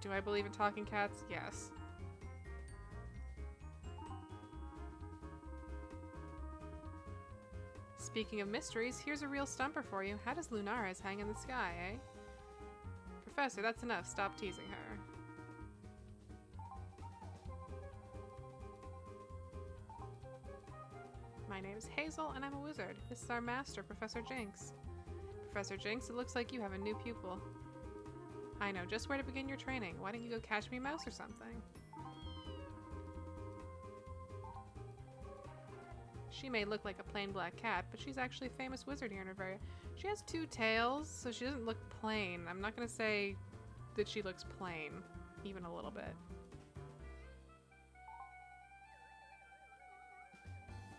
Speaker 1: Do I believe in talking cats? Yes. Speaking of mysteries, here's a real stumper for you. How does Lunaris hang in the sky, eh? Professor, that's enough. Stop teasing her. My name's Hazel, and I'm a wizard. This is our master, Professor Jinx. Professor Jinx, it looks like you have a new pupil. I know just where to begin your training. Why don't you go catch me a mouse or something? She may look like a plain black cat, but she's actually a famous wizard here in Reveria. She has 2 tails, so she doesn't look plain. I'm not going to say that she looks plain. even a little bit.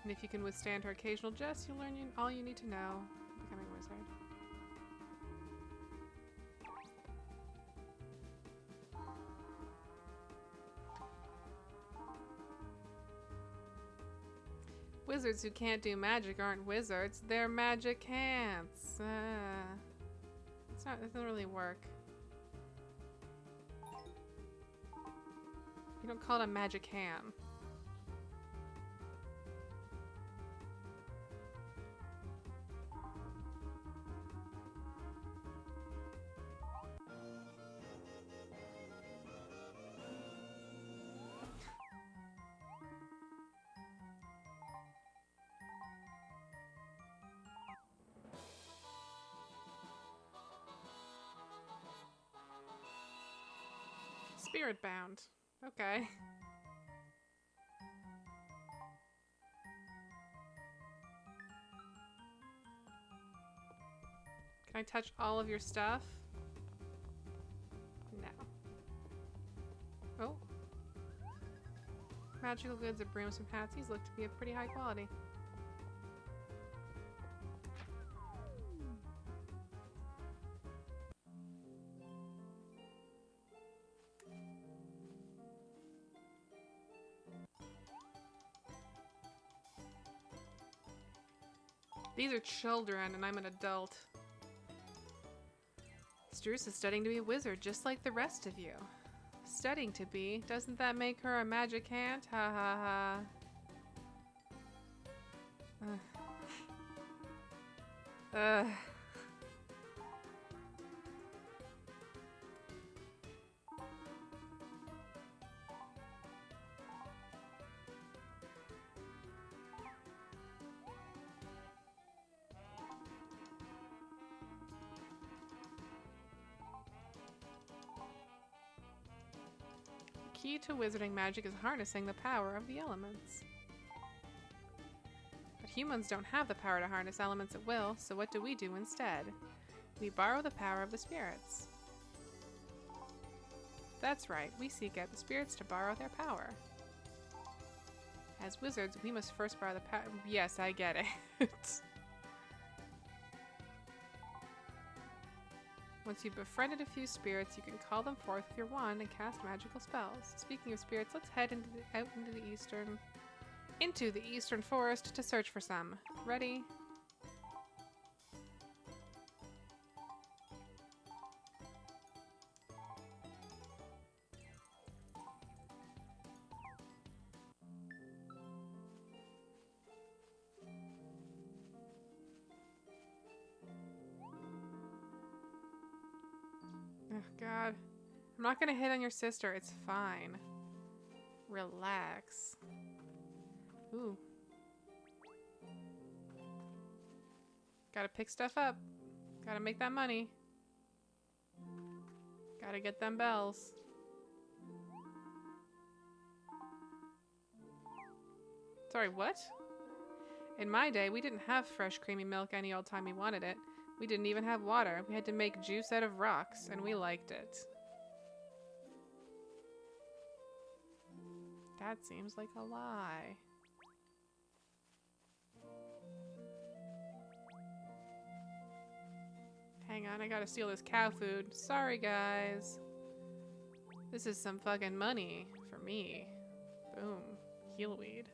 Speaker 1: And if you can withstand her occasional jests, you'll learn all you need to know, becoming a wizard. Wizards who can't do magic aren't wizards, they're magic hands. It doesn't really work. You don't call it a magic hand. Spirit bound. Okay. Can I touch all of your stuff? No. Oh. Magical goods of brooms and hats. These look to be of pretty high quality. These are children, and I'm an adult. Struce is studying to be a wizard, just like the rest of you. Studying to be? Doesn't that make her a magic hand? Ha ha ha. Ugh. The key to wizarding magic is harnessing the power of the elements. But humans don't have the power to harness elements at will, so what do we do instead? We borrow the power of the spirits. That's right, we seek out the spirits to borrow their power. As wizards, we must first borrow the power. Yes, I get it. Once you've befriended a few spirits, you can call them forth with your wand and cast magical spells. Speaking of spirits, let's head out into the eastern forest to search for some. Ready? Oh, God. I'm not gonna hit on your sister. It's fine. Relax. Ooh. Gotta pick stuff up. Gotta make that money. Gotta get them bells. Sorry, what? In my day, we didn't have fresh creamy milk any old time we wanted it. We didn't even have water. We had to make juice out of rocks, and we liked it. That seems like a lie. Hang on, I gotta steal this cow food. Sorry, guys. This is some fucking money for me. Boom. Heelweed.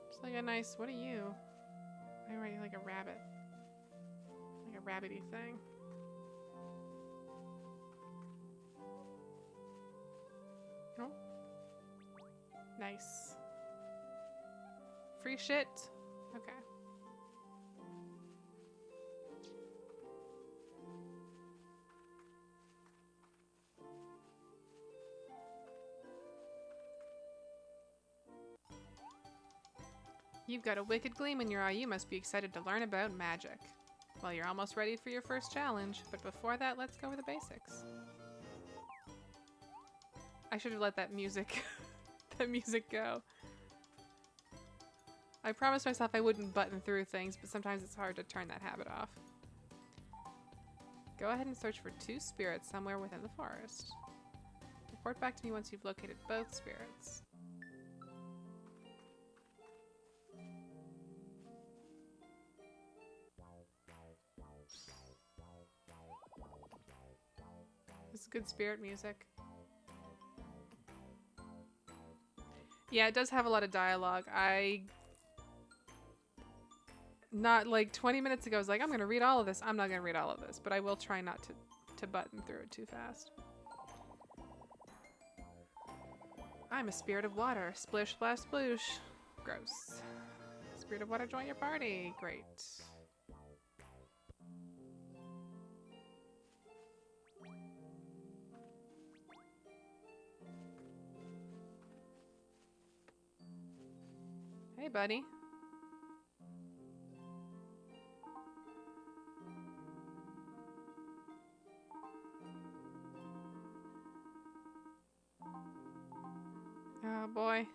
Speaker 1: Just like a nice... What are you? Why are you like a rabbit? Like a rabbity thing. Oh. Nice. Free shit. Okay. You've got a wicked gleam in your eye. You must be excited to learn about magic. Well, you're almost ready for your first challenge, but before that, let's go over the basics. I should have let that music go. I promised myself I wouldn't button through things, but sometimes it's hard to turn that habit off. Go ahead and search for 2 spirits somewhere within the forest. Report back to me once you've located both spirits. This is good spirit music. Yeah, it does have a lot of dialogue. Not like 20 minutes ago, I was like, I'm going to read all of this. I'm not going to read all of this, but I will try not to button through it too fast. I'm a spirit of water. Splish, splash, sploosh. Gross. Spirit of water, join your party. Great. Hey, buddy. Oh, boy.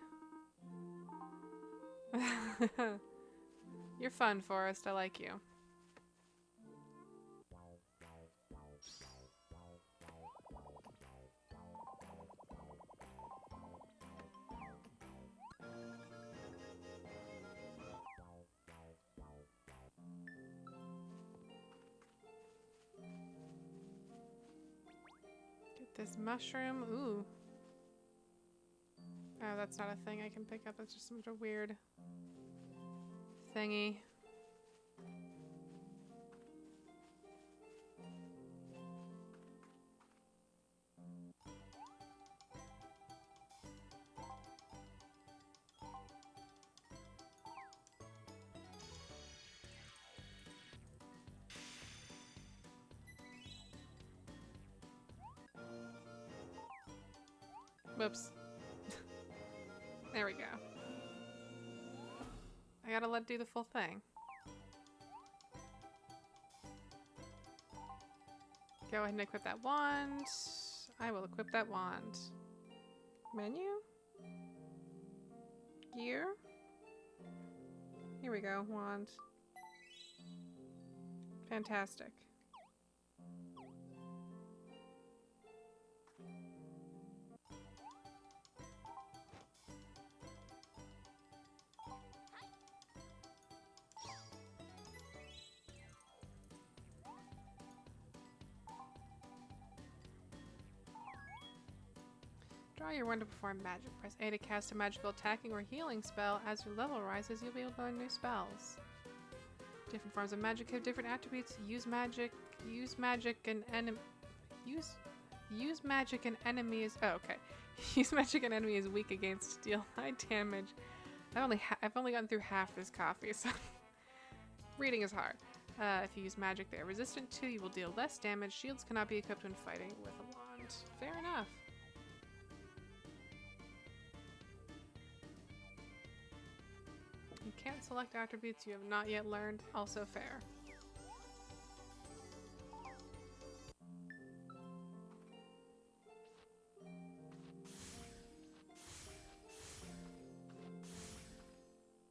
Speaker 1: You're fun, Forrest. I like you. Get this mushroom. Ooh. Oh, that's not a thing I can pick up. That's just some sort of weird thingy. Whoops. There we go. I gotta let it do the full thing. Go ahead and equip that wand. I will equip that wand. Menu? Gear? Here we go, wand. Fantastic. Draw your wand to perform magic. Press A to cast a magical attacking or healing spell. As your level rises, you'll be able to learn new spells. Different forms of magic have different attributes. Use magic and enemy. Use magic and enemy is. Oh, okay. Use magic and enemy is weak against. Deal high damage. I've only gotten through half this coffee, so reading is hard. If you use magic they are resistant to, you will deal less damage. Shields cannot be equipped when fighting with a wand. Fair enough. You can't select attributes you have not yet learned. Also fair.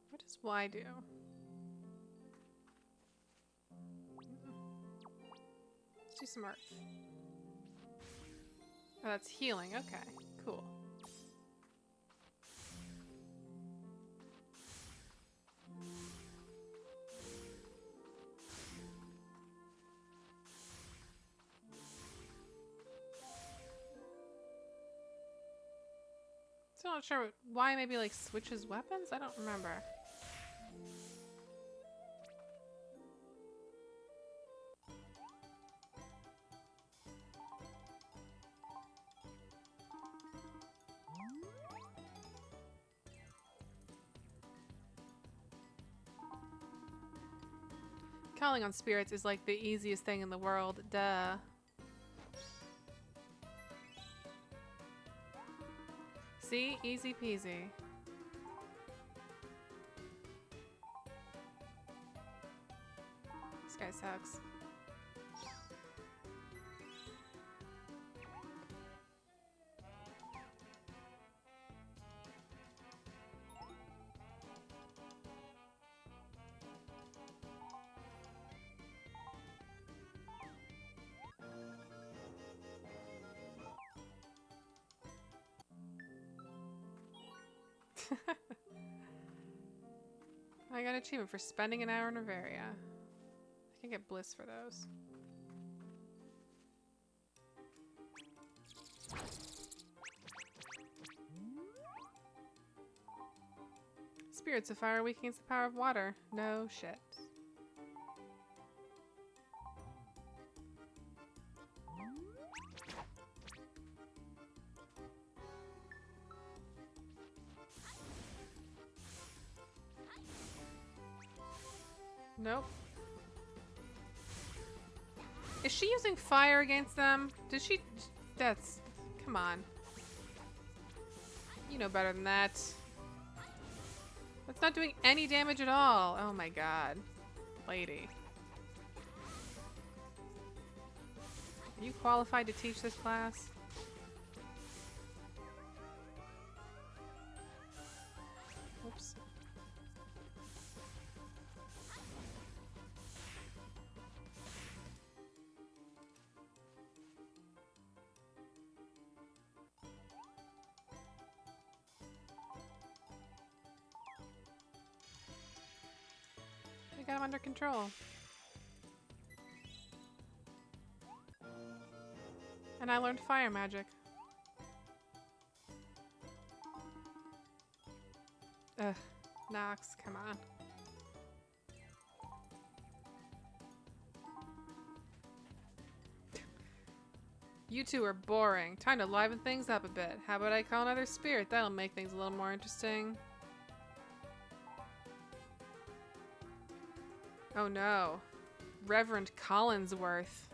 Speaker 1: What does Y do? Let's do some earth. Oh, that's healing. Okay, cool. Still not sure why maybe like switches weapons? I don't remember. Calling on spirits is like the easiest thing in the world. Duh. See? Easy peasy. This guy sucks. I got an achievement for spending an hour in Riveria. I can get bliss for those. Spirits of fire weak against the power of water. No shit. Nope. Is she using fire against them? Did she? That's... Come on. You know better than that. That's not doing any damage at all. Oh my god. Lady. Are you qualified to teach this class? Oops. We got him under control. And I learned fire magic. Ugh. Nox, come on. You two are boring. Time to liven things up a bit. How about I call another spirit? That'll make things a little more interesting. Oh no. Reverend Collinsworth.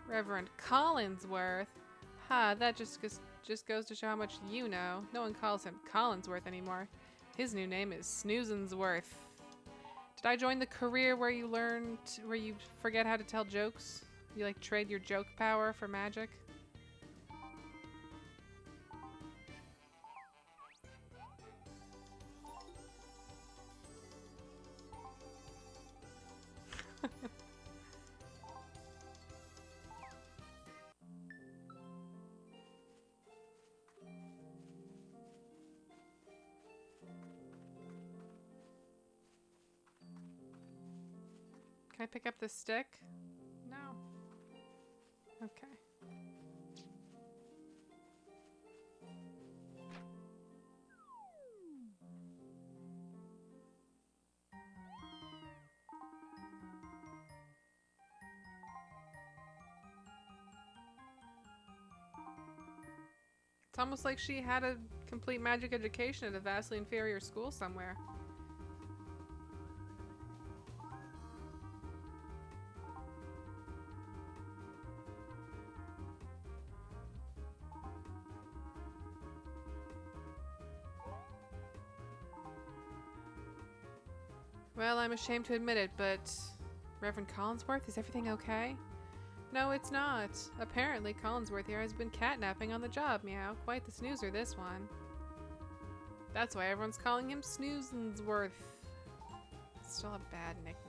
Speaker 1: Reverend Collinsworth? Ha, that just goes to show how much you know. No one calls him Collinsworth anymore. His new name is Snoozensworth. Did I join the career where you forget how to tell jokes? You like trade your joke power for magic? Can I pick up the stick? No. Okay. It's almost like she had a complete magic education at a vastly inferior school somewhere. Well, I'm ashamed to admit it, but... Reverend Collinsworth, is everything okay? No, it's not. Apparently, Collinsworth here has been catnapping on the job, meow. Quite the snoozer, this one. That's why everyone's calling him Snoozensworth. Still a bad nickname.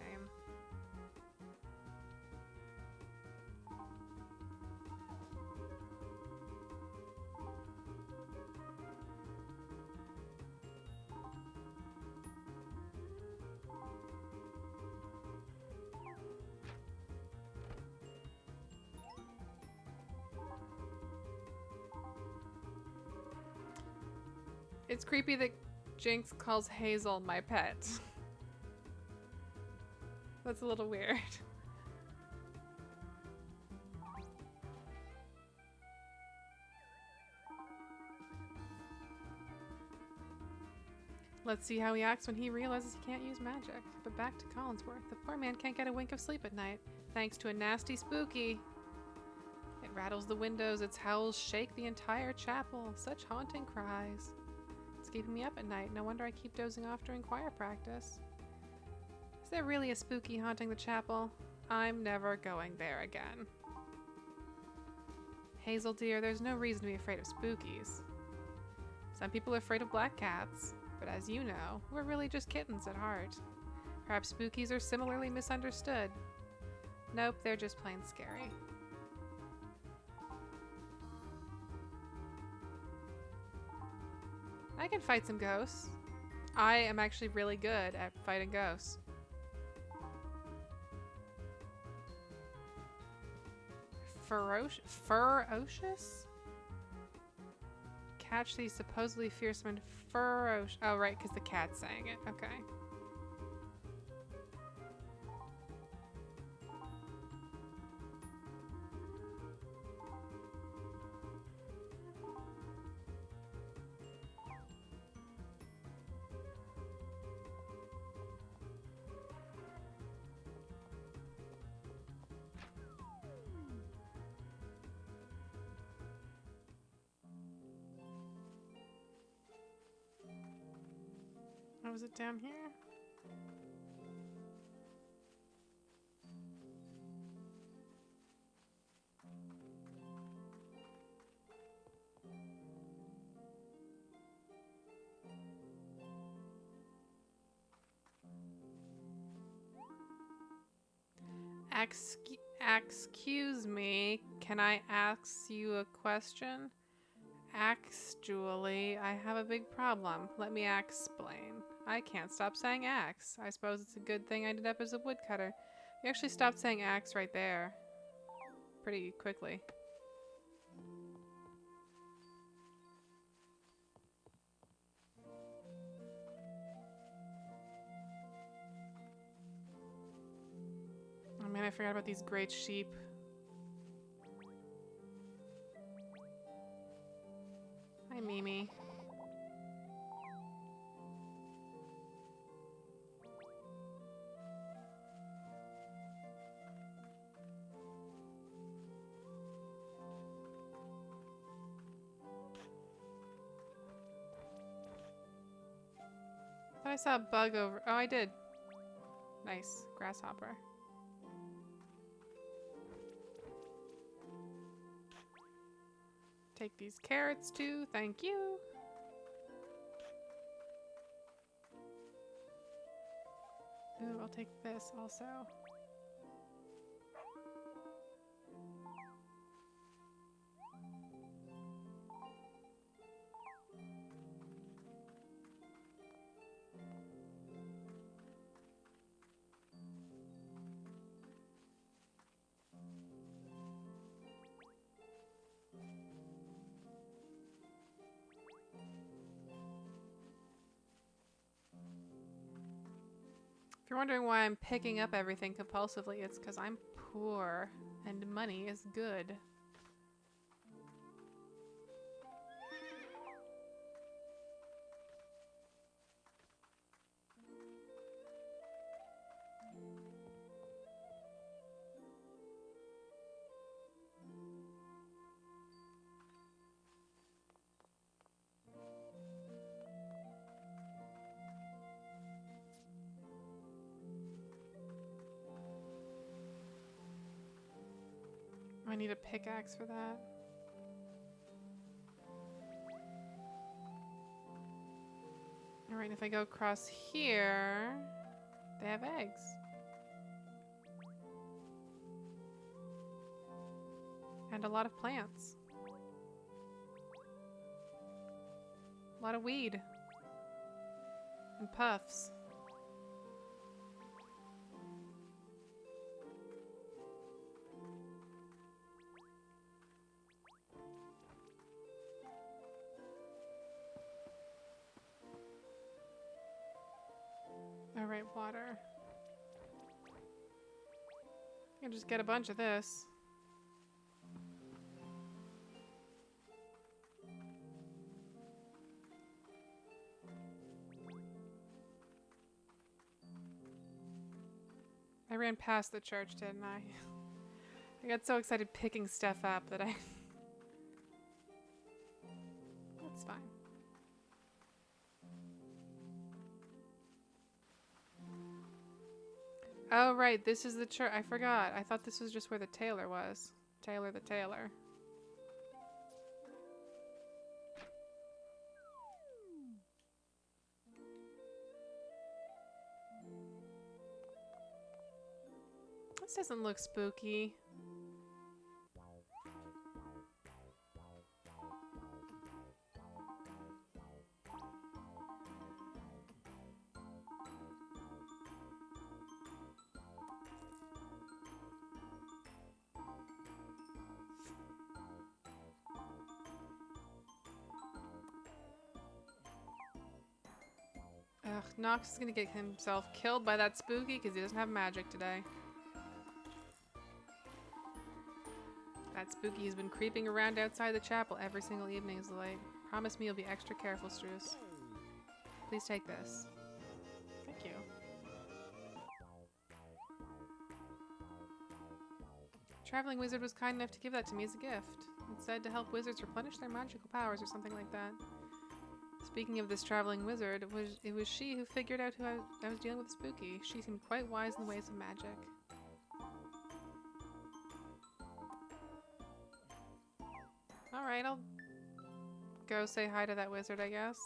Speaker 1: It's creepy that Jinx calls Hazel my pet. That's a little weird. Let's see how he acts when he realizes he can't use magic. But back to Collinsworth. The poor man can't get a wink of sleep at night, thanks to a nasty spooky. It rattles the windows, its howls shake the entire chapel. Such haunting cries. It's keeping me up at night. No wonder I keep dozing off during choir practice. Is there really a spooky haunting the chapel? I'm never going there again. Hazel dear, there's no reason to be afraid of spookies. Some people are afraid of black cats, but as you know, we're really just kittens at heart. Perhaps spookies are similarly misunderstood. Nope, they're just plain scary. I can fight some ghosts. I am actually really good at fighting ghosts. Ferocious? Catch these supposedly fearsome and ferocious. Oh, right, because the cat's saying it. Okay. Oh, was it down here? Excuse me, can I ask you a question? Actually, I have a big problem. Let me explain. I can't stop saying axe. I suppose it's a good thing I ended up as a woodcutter. You actually stopped saying axe right there. Pretty quickly. Oh man, I forgot about these great sheep. Hi, Mimi. I thought I saw a bug over. Oh, I did. Nice. Grasshopper. Take these carrots too. Thank you. Ooh, I'll take this also. If you're wondering why I'm picking up everything compulsively, it's because I'm poor and money is good. I need a pickaxe for that. Alright, if I go across here, they have eggs. And a lot of plants. A lot of weed. And puffs. Alright, water. I can just get a bunch of this. I ran past the church, didn't I? I got so excited picking stuff up that I... That's fine. Oh, right. This is the church. I forgot. I thought this was just where the tailor was. Taylor the tailor. This doesn't look spooky. Nox is gonna get himself killed by that spooky because he doesn't have magic today. That spooky has been creeping around outside the chapel every single evening as late. Promise me you'll be extra careful, Struce. Please take this. Thank you. Traveling wizard was kind enough to give that to me as a gift. It said to help wizards replenish their magical powers or something like that. Speaking of this traveling wizard, it was she who figured out who I was dealing with spooky. She seemed quite wise in the ways of magic. Alright, I'll go say hi to that wizard, I guess.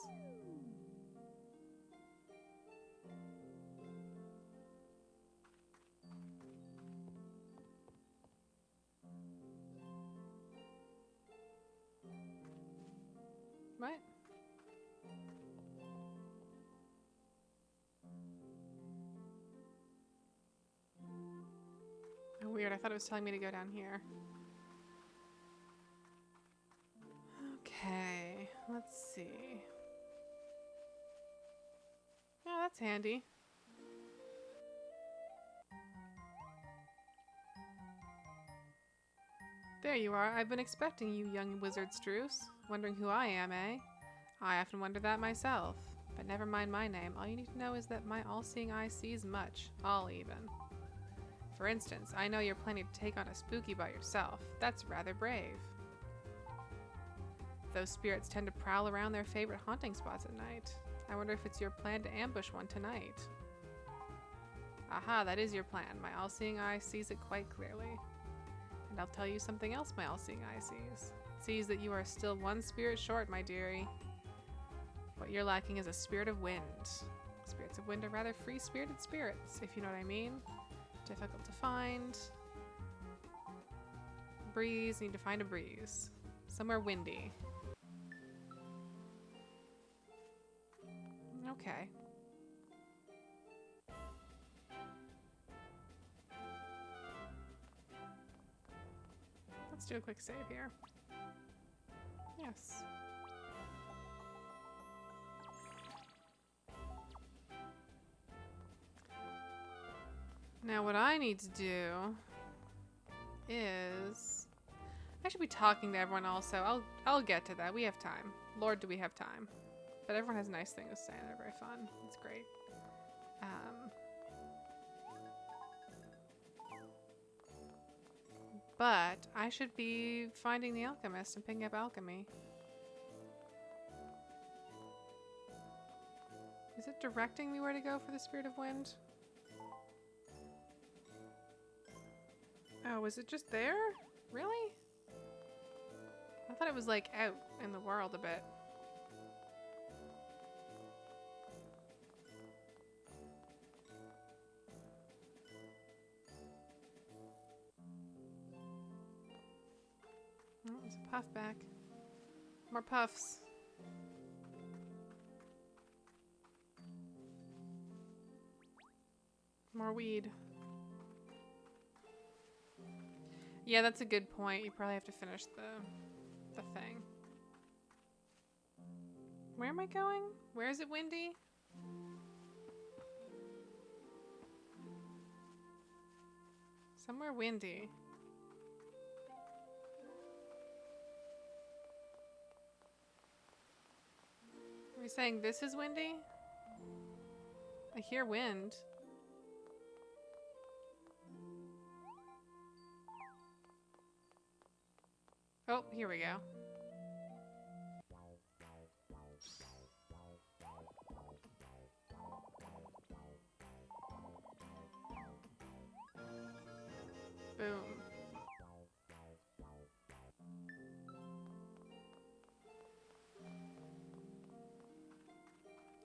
Speaker 1: What? Oh, weird. I thought it was telling me to go down here. Okay, let's see. Oh, that's handy. There you are. I've been expecting you, young wizard Struce. Wondering who I am, eh? I often wonder that myself. But never mind my name. All you need to know is that my all-seeing eye sees much. All even. For instance, I know you're planning to take on a spooky by yourself. That's rather brave. Those spirits tend to prowl around their favorite haunting spots at night. I wonder if it's your plan to ambush one tonight. Aha, that is your plan. My all-seeing eye sees it quite clearly. And I'll tell you something else my all-seeing eye sees. It sees that you are still one spirit short, my dearie. What you're lacking is a spirit of wind. Spirits of wind are rather free-spirited spirits, if you know what I mean. Difficult to find. Breeze, need to find a breeze. Somewhere windy. Okay. Let's do a quick save here. Yes. Now what I need to do is... I should be talking to everyone also. I'll get to that. We have time. Lord, do we have time. But everyone has nice things to say. They're very fun. It's great. But I should be finding the alchemist and picking up alchemy. Is it directing me where to go for the Spirit of Wind? Oh, is it just there? Really? I thought it was like out in the world a bit. Oh, there's a puff back. More puffs. More weed. Yeah, that's a good point. You probably have to finish the thing. Where am I going? Where is it windy? Somewhere windy. Are you saying this is windy? I hear wind. Oh, here we go. Boom.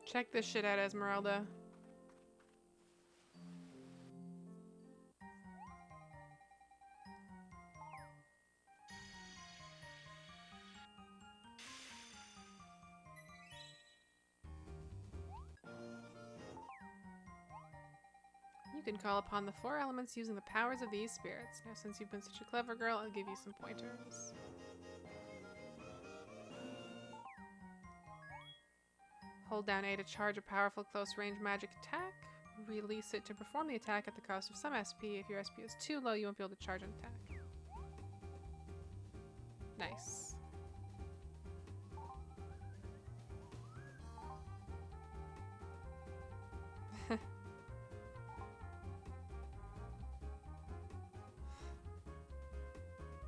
Speaker 1: Check this shit out, Esmeralda. You can call upon the 4 elements using the powers of these spirits. Now, since you've been such a clever girl, I'll give you some pointers. Hold down A to charge a powerful close-range magic attack. Release it to perform the attack at the cost of some SP. If your SP is too low, you won't be able to charge an attack. Nice.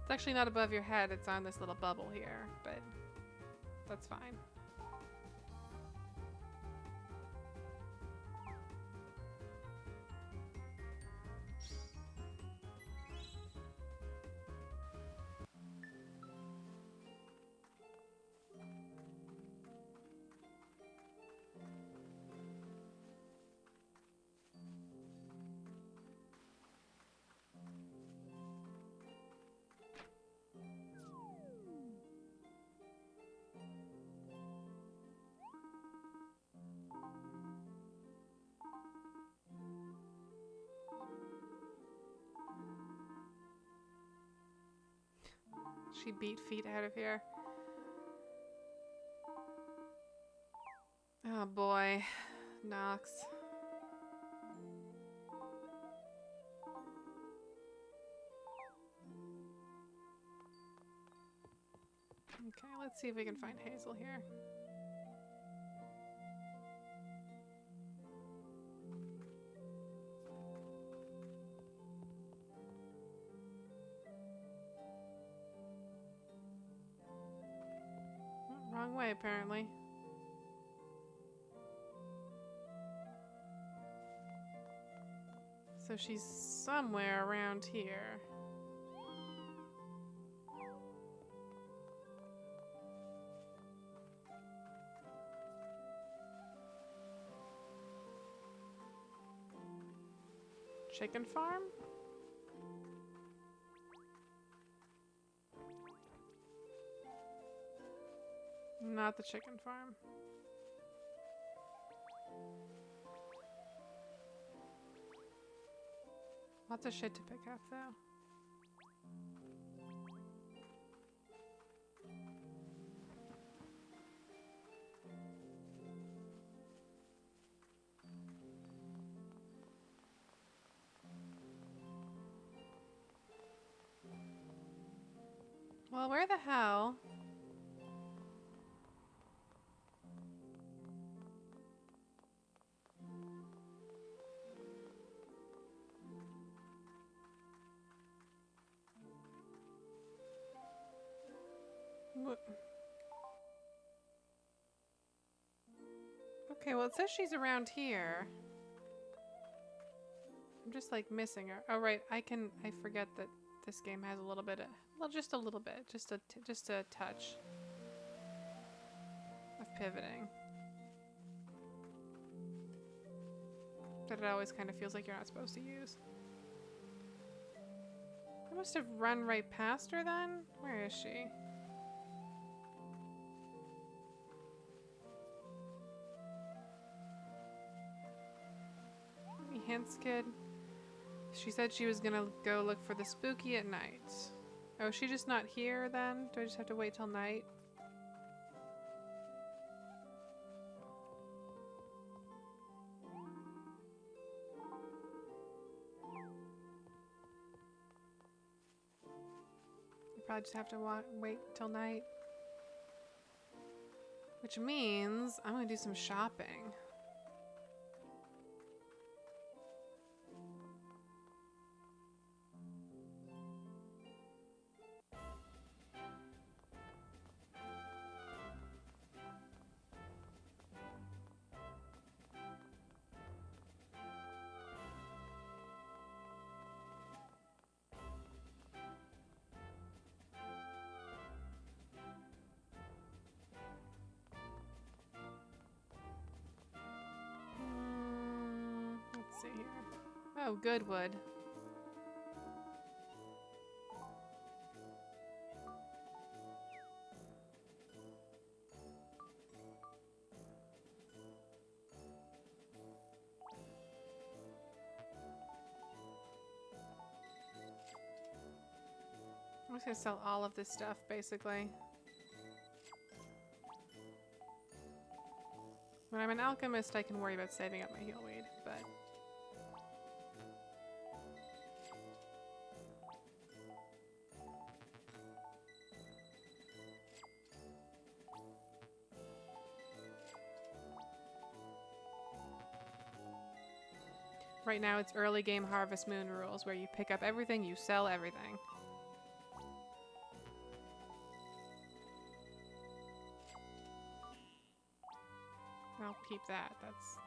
Speaker 1: It's actually not above your head, it's on this little bubble here, but that's fine. She beat feet out of here. Oh boy, Nox. Okay, let's see if we can find Hazel here. Wrong way, apparently. So she's somewhere around here. Chicken farm? Not the chicken farm. Lots of shit to pick up, though. Well, where the hell? What? Okay, well, it says she's around here. I'm just like missing her. Oh, right. I forget that this game has a little bit of, well, just a little bit, just a touch of pivoting. That it always kind of feels like you're not supposed to use. I must have run right past her then? Where is she? Any hints, kid? She said she was gonna go look for the spooky at night. Oh, is she just not here then? Do I just have to wait till night? You probably just have to wait till night. Which means I'm gonna do some shopping. Let's see here. Oh, Goodwood. I'm just gonna sell all of this stuff, basically. When I'm an alchemist, I can worry about saving up my heal weed, but... Right now, it's early game Harvest Moon rules, where you pick up everything, you sell everything. I'll keep that. That's...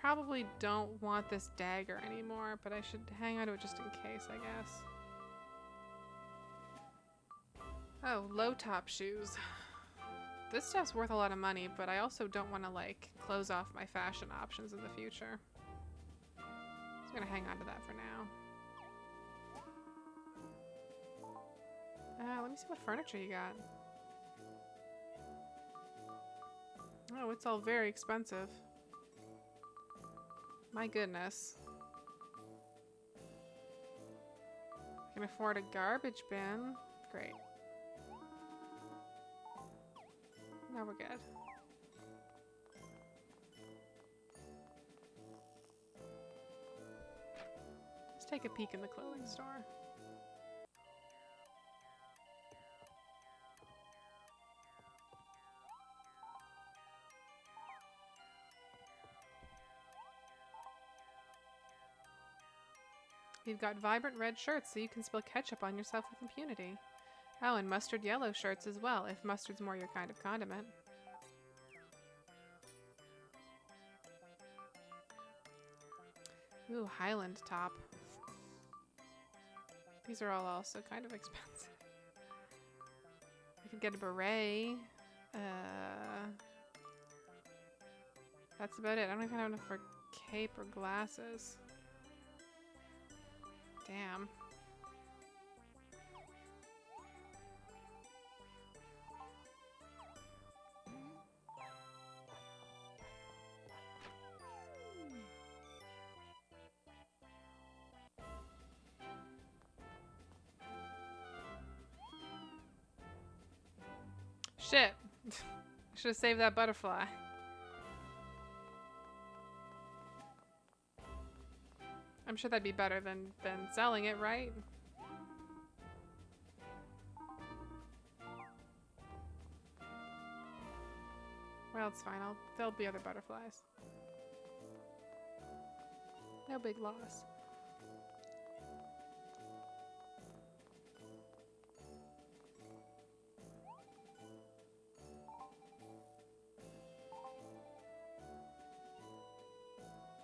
Speaker 1: Probably don't want this dagger anymore, but I should hang on to it just in case, I guess. Oh, low top shoes. This stuff's worth a lot of money, but I also don't want to, like, close off my fashion options in the future. So I'm gonna hang on to that for now. Let me see what furniture you got. Oh, it's all very expensive. My goodness. I can afford a garbage bin. Great. Now we're good. Let's take a peek in the clothing store. You've got vibrant red shirts so you can spill ketchup on yourself with impunity. Oh, and mustard yellow shirts as well, if mustard's more your kind of condiment. Ooh, Highland top. These are all also kind of expensive. I could get a beret. That's about it. I don't even have enough for cape or glasses. Damn. Shit. Should have saved that butterfly. I'm sure that'd be better than selling it, right? Well, it's fine. There'll be other butterflies. No big loss.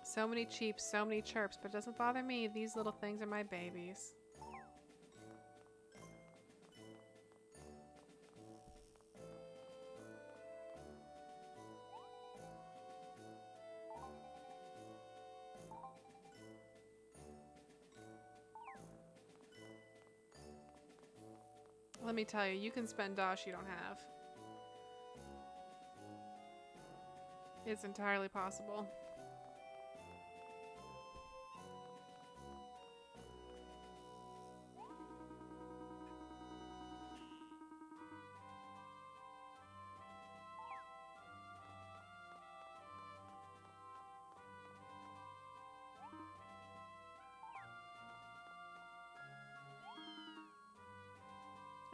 Speaker 1: So many cheeps, so many chirps, but it doesn't bother me. These little things are my babies. Let me tell you, you can spend dosh you don't have. It's entirely possible.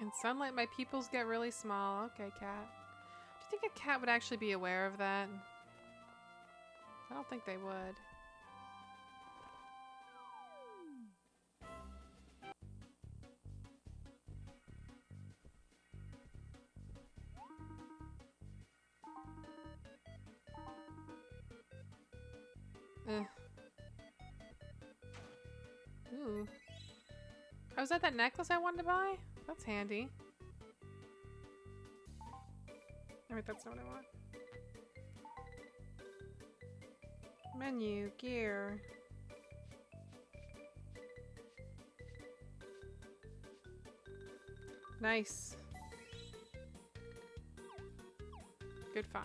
Speaker 1: In sunlight, my pupils get really small. Okay, cat. Do you think a cat would actually be aware of that? I don't think they would. Ooh. Oh, is that necklace I wanted to buy? That's handy. Oh, wait, that's not what I want. Menu, gear. Nice. Good find.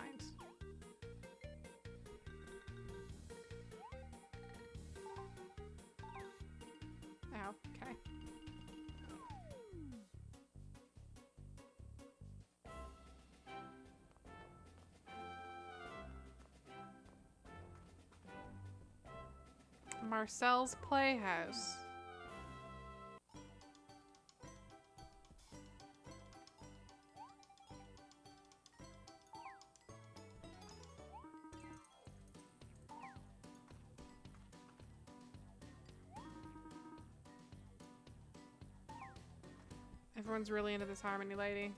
Speaker 1: Ow, okay. Marcel's Playhouse. Everyone's really into this Harmony lady.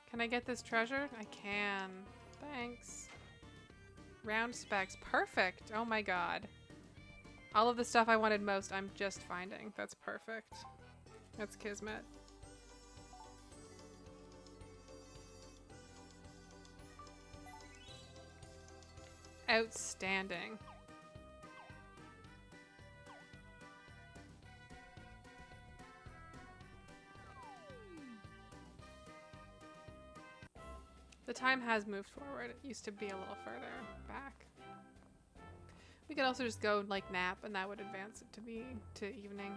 Speaker 1: Can I get this treasure? I can. Thanks. Round specs. Perfect. Oh my god. All of the stuff I wanted most, I'm just finding. That's perfect. That's kismet. Outstanding. The time has moved forward. It used to be a little further back. We could also just go like nap and that would advance it to evening.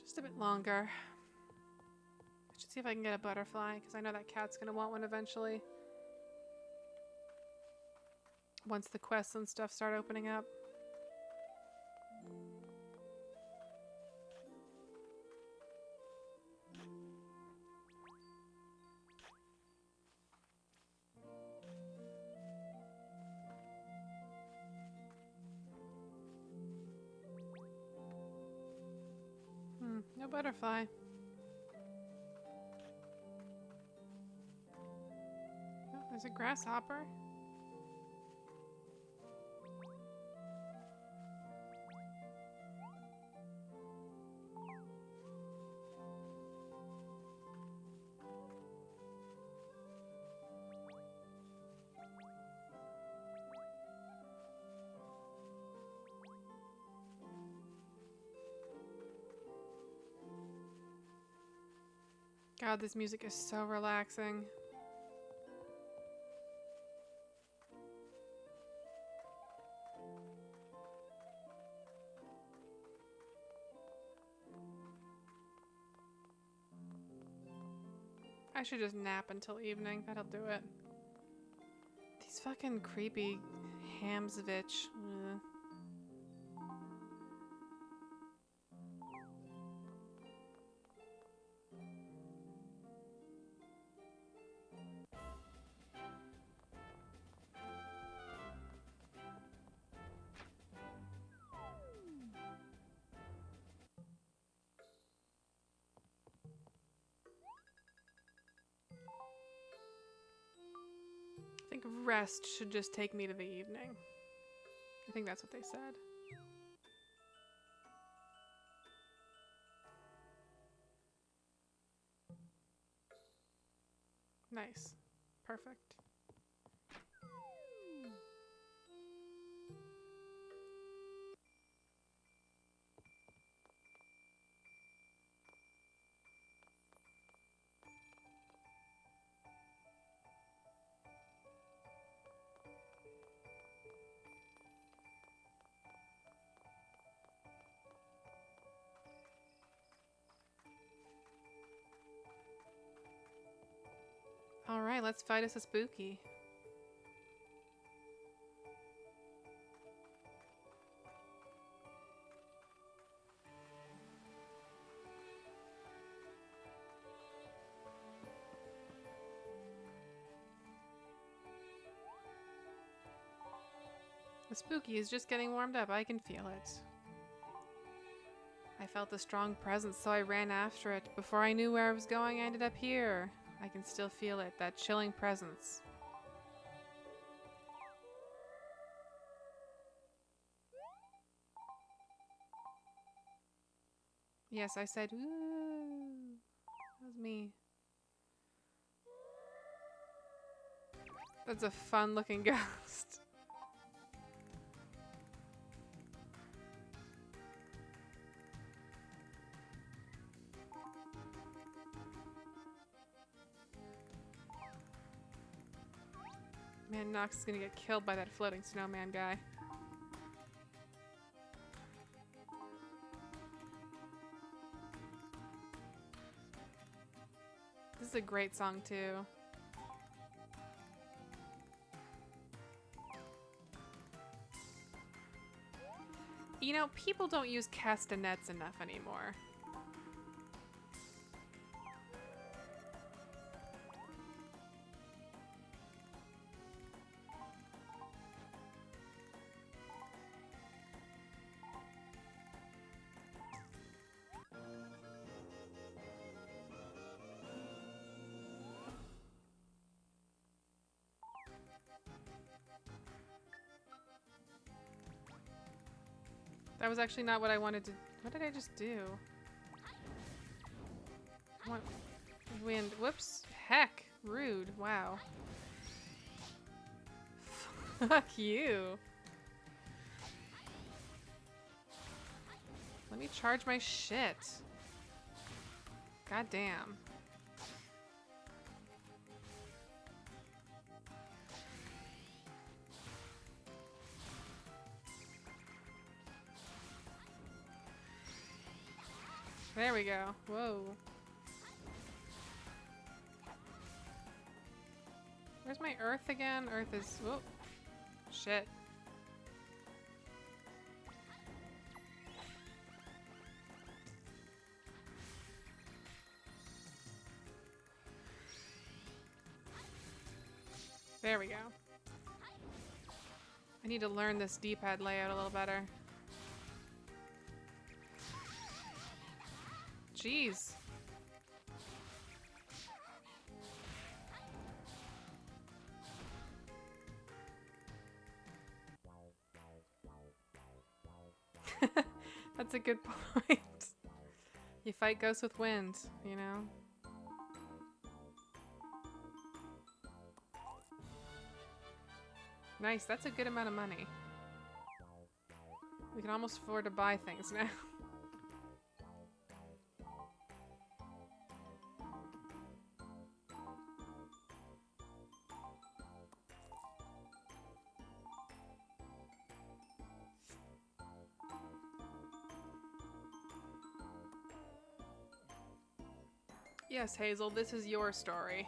Speaker 1: Just a bit longer. I should see if I can get a butterfly, because I know that cat's going to want one eventually. Once the quests and stuff start opening up. No butterfly. Oh, there's a grasshopper. God, this music is so relaxing. I should just nap until evening. That'll do it. These fucking creepy Hamsvich. Ugh. I think rest should just take me to the evening. I think that's what they said. Nice. Perfect. Alright, let's fight us a spooky. The spooky is just getting warmed up. I can feel it. I felt a strong presence, so I ran after it. Before I knew where I was going, I ended up here. I can still feel it, that chilling presence. Yes, I said, ooh. That was me. That's a fun looking ghost. Man, Nox is gonna get killed by that floating snowman guy. This is a great song too. You know, people don't use castanets enough anymore. That was actually not what I wanted to... What did I just do? I want wind. Whoops. Heck. Rude. Wow. Fuck you. Let me charge my shit. God damn. There we go. Whoa. Where's my earth again? Earth is... Whoa. Shit. There we go. I need to learn this D-pad layout a little better. Jeez. That's a good point. You fight ghosts with wind, you know? Nice, that's a good amount of money. We can almost afford to buy things now. Yes, Hazel, this is your story.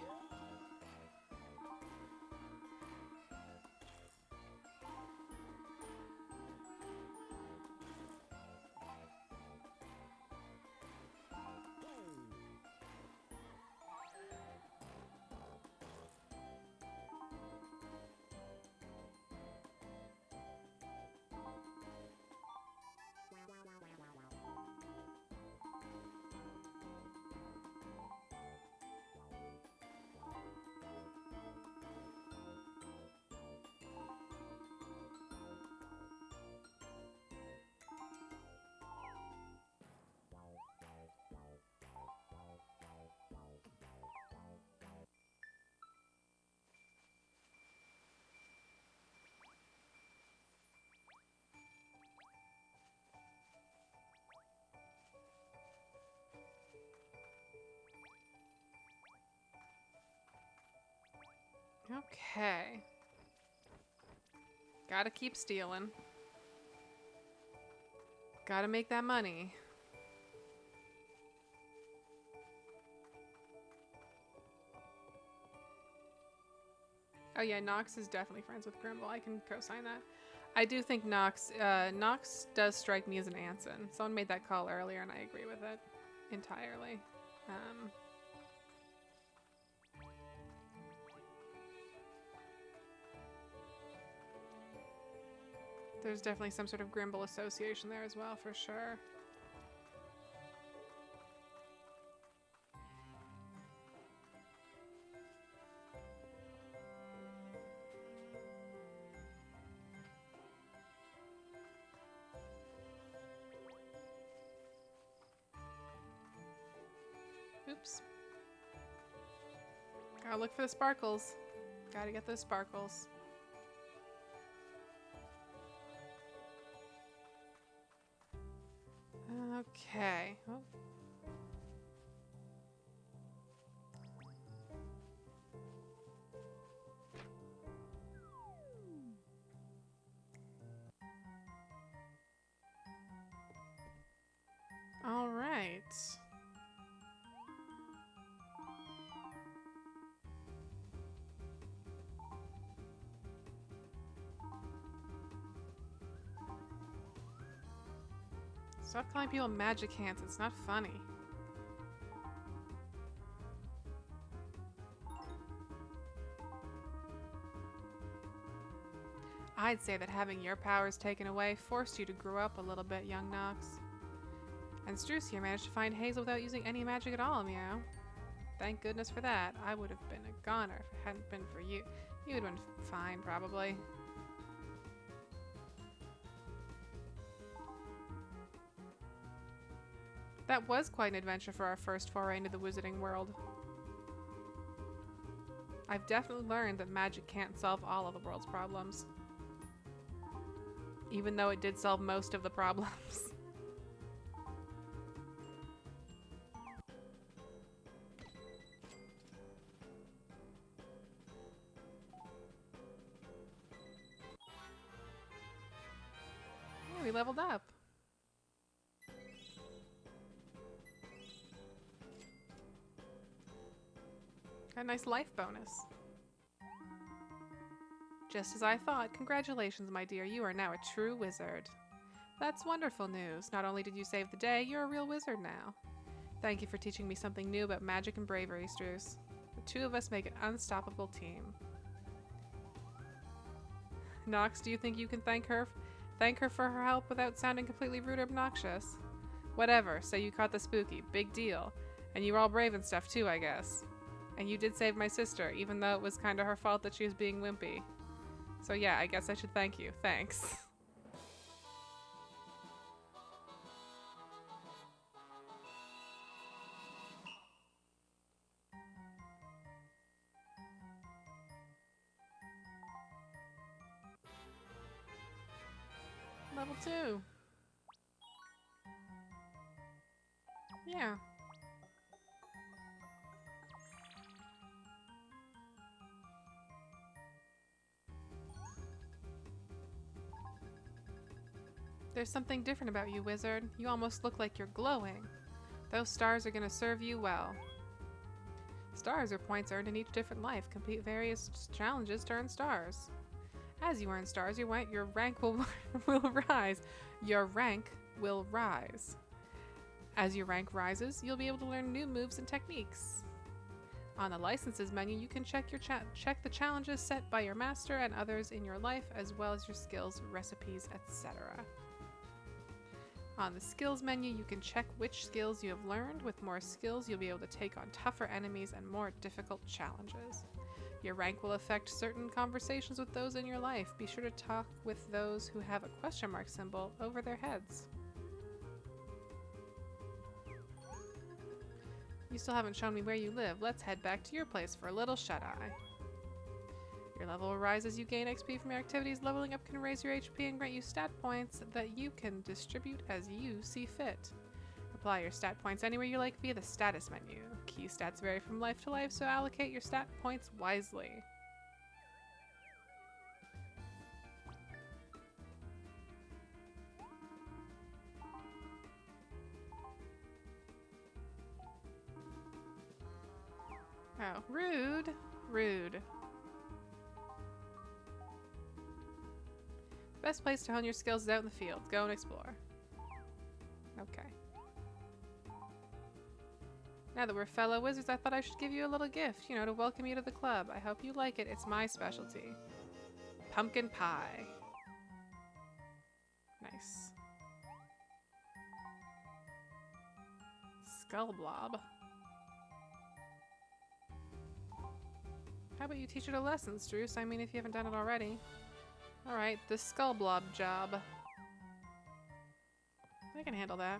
Speaker 1: Okay. Gotta keep stealing. Gotta make that money. Oh yeah, Nox is definitely friends with Grimble. I can co-sign that. I do think Nox does strike me as an Anson. Someone made that call earlier and I agree with it entirely. There's definitely some sort of Grimble association there as well, for sure. Oops. Gotta look for the sparkles. Gotta get those sparkles. Okay. Oh. All right. Stop calling people magic hands. It's not funny. I'd say that having your powers taken away forced you to grow up a little bit, young Nox. And Struce here managed to find Hazel without using any magic at all, meow. Thank goodness for that. I would have been a goner if it hadn't been for you. You would have been fine, probably. That was quite an adventure for our first foray into the wizarding world. I've definitely learned that magic can't solve all of the world's problems. Even though it did solve most of the problems. Yeah, we leveled up. Got a nice life bonus. Just as I thought. Congratulations, my dear. You are now a true wizard. That's wonderful news. Not only did you save the day, you're a real wizard now. Thank you for teaching me something new about magic and bravery, Struce. The two of us make an unstoppable team. Nox, do you think you can thank her for her help without sounding completely rude or obnoxious? Whatever, so you caught the spooky. Big deal. And you were all brave and stuff too, I guess. And you did save my sister, even though it was kind of her fault that she was being wimpy. So yeah, I guess I should thank you. Thanks. Level 2. Yeah. There's something different about you, wizard. You almost look like you're glowing. Those stars are gonna serve you well. Stars are points earned in each different life. Complete various challenges to earn stars. As you earn stars, your rank will rise. Your rank will rise. As your rank rises, you'll be able to learn new moves and techniques. On the licenses menu, you can check the challenges set by your master and others in your life, as well as your skills, recipes, etc. On the skills menu, you can check which skills you have learned. With more skills, you'll be able to take on tougher enemies and more difficult challenges. Your rank will affect certain conversations with those in your life. Be sure to talk with those who have a question mark symbol over their heads. You still haven't shown me where you live. Let's head back to your place for a little shut-eye. Your level will rise as you gain XP from your activities. Leveling up can raise your HP and grant you stat points that you can distribute as you see fit. Apply your stat points anywhere you like via the status menu. Key stats vary from life to life, so allocate your stat points wisely. Oh, rude. Rude. Best place to hone your skills is out in the field. Go and explore. Okay. Now that we're fellow wizards, I thought I should give you a little gift, you know, to welcome you to the club. I hope you like it. It's my specialty. Pumpkin pie. Nice. Skull blob. How about you teach it a lesson, Struce? I mean, if you haven't done it already. Alright, the skull blob job. I can handle that.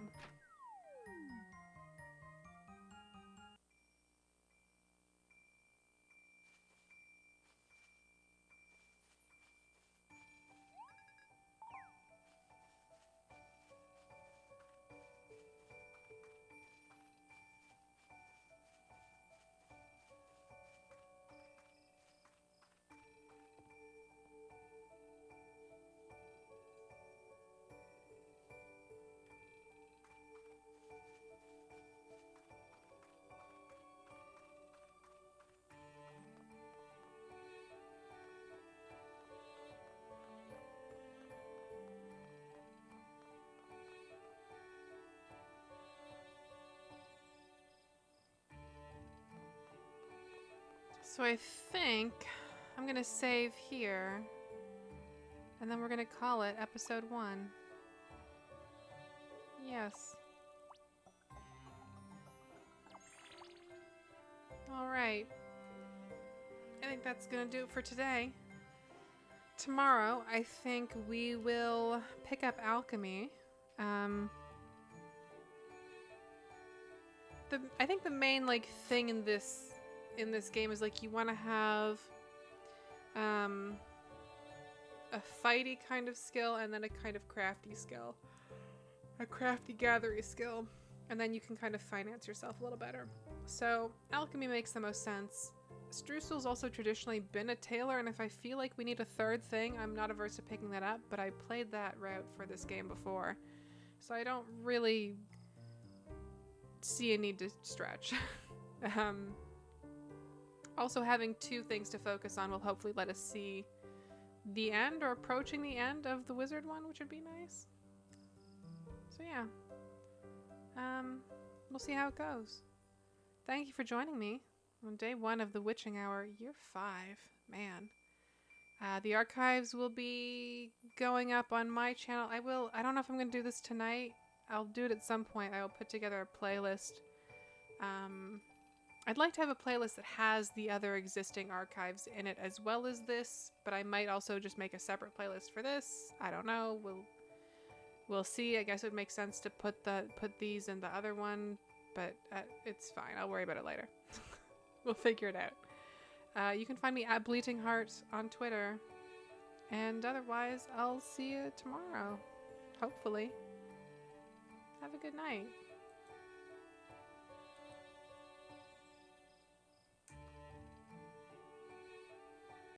Speaker 1: So I think I'm gonna save here, and then we're gonna call it episode 1. Yes. Alright. I think that's gonna do it for today. Tomorrow, I think we will pick up alchemy. I think the main thing in this game is you want to have a fighty kind of skill and then a kind of crafty skill, a crafty gathery skill, and then you can kind of finance yourself a little better. So alchemy makes the most sense. Strucel's also traditionally been a tailor, and if I feel like we need a third thing, I'm not averse to picking that up, but I played that route for this game before, so I don't really see a need to stretch. Also, having 2 things to focus on will hopefully let us see the end or approaching the end of the wizard one, which would be nice. So yeah, we'll see how it goes. Thank you for joining me on day 1 of the Witching Hour, year 5. Man. The archives will be going up on my channel. I don't know if I'm going to do this tonight. I'll do it at some point. I will put together a playlist. I'd like to have a playlist that has the other existing archives in it as well as this, but I might also just make a separate playlist for this. I don't know. We'll see. I guess it would make sense to put these in the other one, but it's fine. I'll worry about it later. We'll figure it out. You can find me at Bleating Heart on Twitter, and otherwise I'll see you tomorrow. Hopefully. Have a good night.